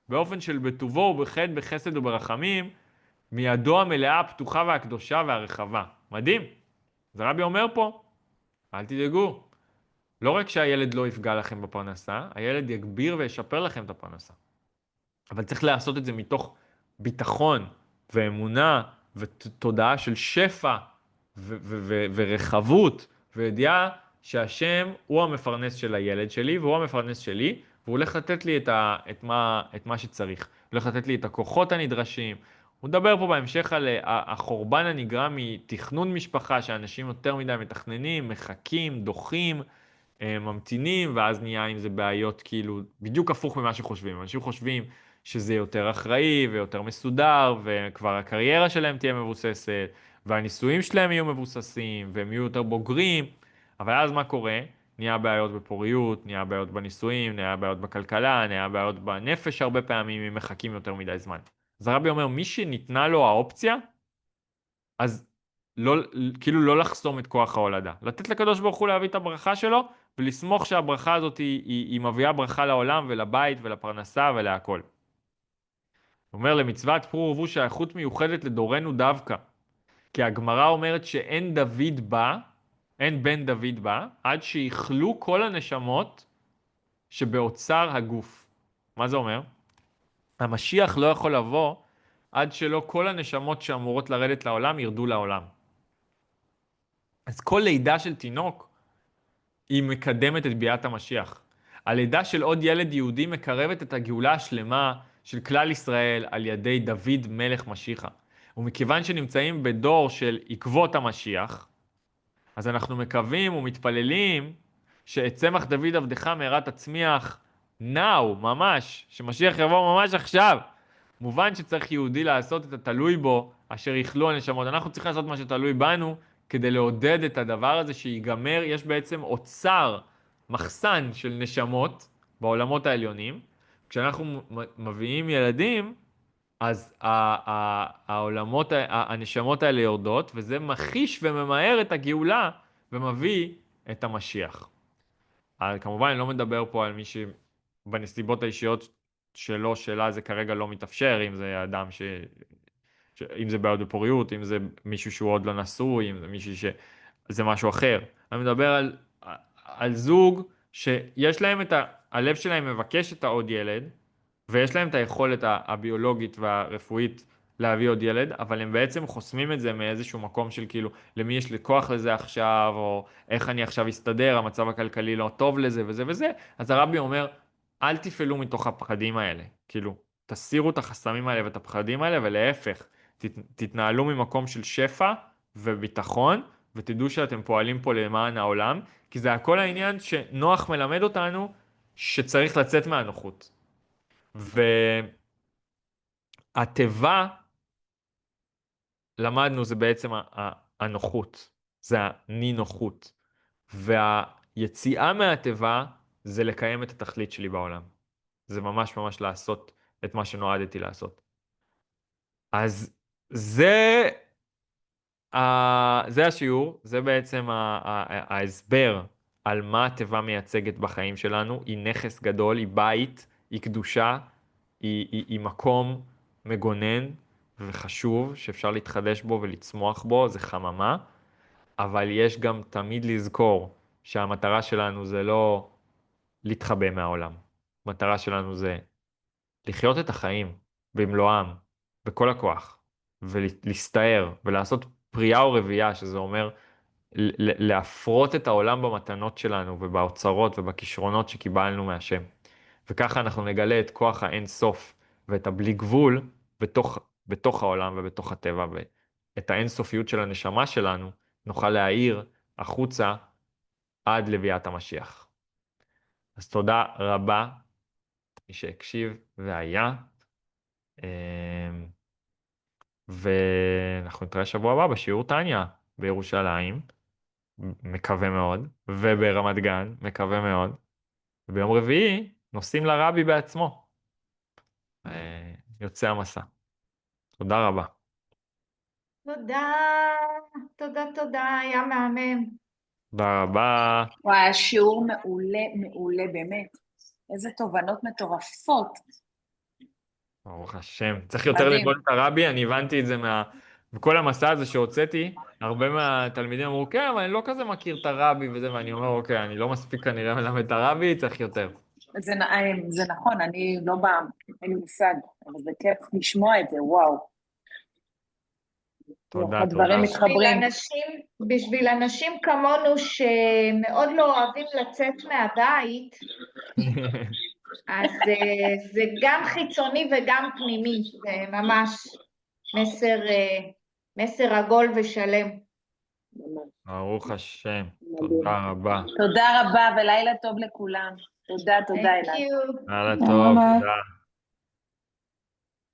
באופן של בטובו ובחן, בחסד וברחמים, מידו המלאה, הפתוחה והקדושה והרחבה. מדהים. אז הרבי אומר פה, אל תדאגו. לא רק שהילד לא יפגע לכם בפרנסה, הילד יגביר וישפר לכם את הפרנסה. אבל צריך לעשות את זה מתוך ביטחון ואמונה ותודעה של שפע ורחבות וידיעה שהשם הוא המפרנס של הילד שלי והוא המפרנס שלי, והוא הולך לתת לי את מה שצריך. הוא הולך לתת לי את הכוחות הנדרשים. הוא מדבר פה בהמשך על החורבן הנגרם מתכנון משפחה, שאנשים יותר מדי מתכננים, מחכים, דוחים, ממתינים, ואז נהיה עם זה בעיות כאילו בדיוק הפוך ממה שחושבים. אנשים חושבים שזה יותר אחראי ויותר מסודר, וכבר הקריירה שלהם תהיה מבוססת, והניסויים שלהם יהיו מבוססים, והם יהיו יותר בוגרים, אבל אז מה קורה? נהיה בעיות בפוריות, נהיה בעיות בניסויים, נהיה בעיות בכלכלה, נהיה בעיות בנפש הרבה פעמים, אם מחכים יותר מדי זמן. אז הרבי אומר, מי שניתנה לו האופציה, אז לא, כאילו לא לחסום את כוח ההולדה. לתת לקדוש ברוך הוא להביא את הברכה שלו, ולסמוך שהברכה הזאת היא מביאה ברכה לעולם ולבית ולפרנסה ולהכל. הוא אומר, למצוות פרו ורבו שייכות מיוחדת לדורנו דווקא. כי הגמרא אומרת שאין דוד בא, אין בן דוד בא, עד שיכלו כל הנשמות שבאוצר הגוף. מה זה אומר? המשיח לא יכול לבוא עד שלא כל הנשמות שאמורות לרדת לעולם ירדו לעולם. אז כל לידה של תינוק היא מקדמת את ביאת המשיח. הלידה של עוד ילד יהודי מקרבת את הגאולה השלמה של כלל ישראל על ידי דוד מלך משיחה. ומכיוון שנמצאים בדור של עקבות המשיח, אז אנחנו מקווים ומתפללים שאת צמח דוד עבדך מהרה תצמיח now, ממש, שמשיח יבוא ממש עכשיו. מובן שצריך יהודי לעשות את התלוי בו, אשר יכלו הנשמות. אנחנו צריכים לעשות מה שתלוי בנו, כדי לעודד את הדבר הזה שיגמר. יש בעצם אוצר, מחסן של נשמות בעולמות העליונים. כשאנחנו מביאים ילדים, אז הנשמות האלה יורדות, וזה מחיש וממהר את הגאולה ומביא את המשיח. כמובן, אני לא מדבר פה על מי שבנסיבות האישיות שלו, שלה זה כרגע לא מתאפשר, אם זה אדם אם זה בעיות בפוריות, אם זה מישהו שהוא עוד לא נשוי, אם זה מישהו שזה משהו אחר. אני מדבר על זוג שיש להם הלב שלהם מבקש את העוד ילד, ויש להם את היכולת הביולוגית והרפואית להביא עוד ילד, אבל הם בעצם חוסמים את זה מאיזשהו מקום של כאילו, למי יש לי כוח לזה עכשיו, או איך אני עכשיו אסתדר, המצב הכלכלי לא טוב לזה וזה וזה. אז הרבי אומר, אל תפעלו מתוך הפחדים האלה. כאילו, תסירו את החסמים האלה ואת הפחדים האלה, ולהפך, תתנהלו ממקום של שפע וביטחון, ותדעו שאתם פועלים פה למען העולם, כי זה הכל העניין שנוח מלמד אותנו שצריך לצאת מהנוחות. והתיבה למדנו זה בעצם הנוחות, זה הנינוחות. והיציאה מהתיבה זה לקיים את התכלית שלי בעולם. זה ממש ממש לעשות את מה שנועדתי לעשות. אז זה, זה השיעור, זה בעצם ההסבר על מה התיבה מייצגת בחיים שלנו. היא נכס גדול, היא בית, היא קדושה, היא מקום מגונן וחשוב שאפשר להתחדש בו ולצמוח בו, זה חממה, אבל יש גם תמיד לזכור שהמטרה שלנו זה לא להתחבא מהעולם. המטרה שלנו זה לחיות את החיים במלואם, בכל הכוח, ולהסתער, ולעשות פרייה או רבייה, שזה אומר להפרות את העולם במתנות שלנו, ובאוצרות ובכישרונות שקיבלנו מהשם. וככה אנחנו נגלה את כוח האין סוף, ואת הבלי גבול, בתוך העולם ובתוך הטבע, ואת האין סופיות של הנשמה שלנו, נוכל להאיר החוצה עד לביאת המשיח. אז תודה רבה, מי שהקשיב והיה. ואנחנו נתראה שבוע הבא בשיעור טניה בירושלים, מקווה מאוד, וברמת גן, מקווה מאוד. וביום רביעי נוסעים לרבי בעצמו. יוצא המסע. תודה רבה. תודה, תודה, תודה, היה מהמם. תודה רבה. וואי, שיעור מעולה, מעולה, באמת. איזה תובנות מטורפות. ברוך השם. צריך יותר מדהים. ללמוד את הרבי, אני הבנתי את זה מכל המסע הזה שהוצאתי. הרבה מהתלמידים אמרו, כן, אבל אני לא כזה מכיר את הרבי וזה, ואני אומר, אוקיי, אני לא מספיק כנראה מלמד את הרבי, צריך יותר. זה נכון, אני לא באה, אין לי מושג, אבל זה כיף לשמוע את זה, וואו. תודה, איך הדברים תודה. מתחברים. בשביל אנשים כמונו שמאוד לא אוהבים לצאת מהבית, אז זה גם חיצוני וגם פנימי, זה ממש מסר עגול ושלם. ברוך השם. תודה רבה. תודה רבה ולילה טוב לכולם. תודה, תודה Thank אליי. you. לילה טוב, תודה.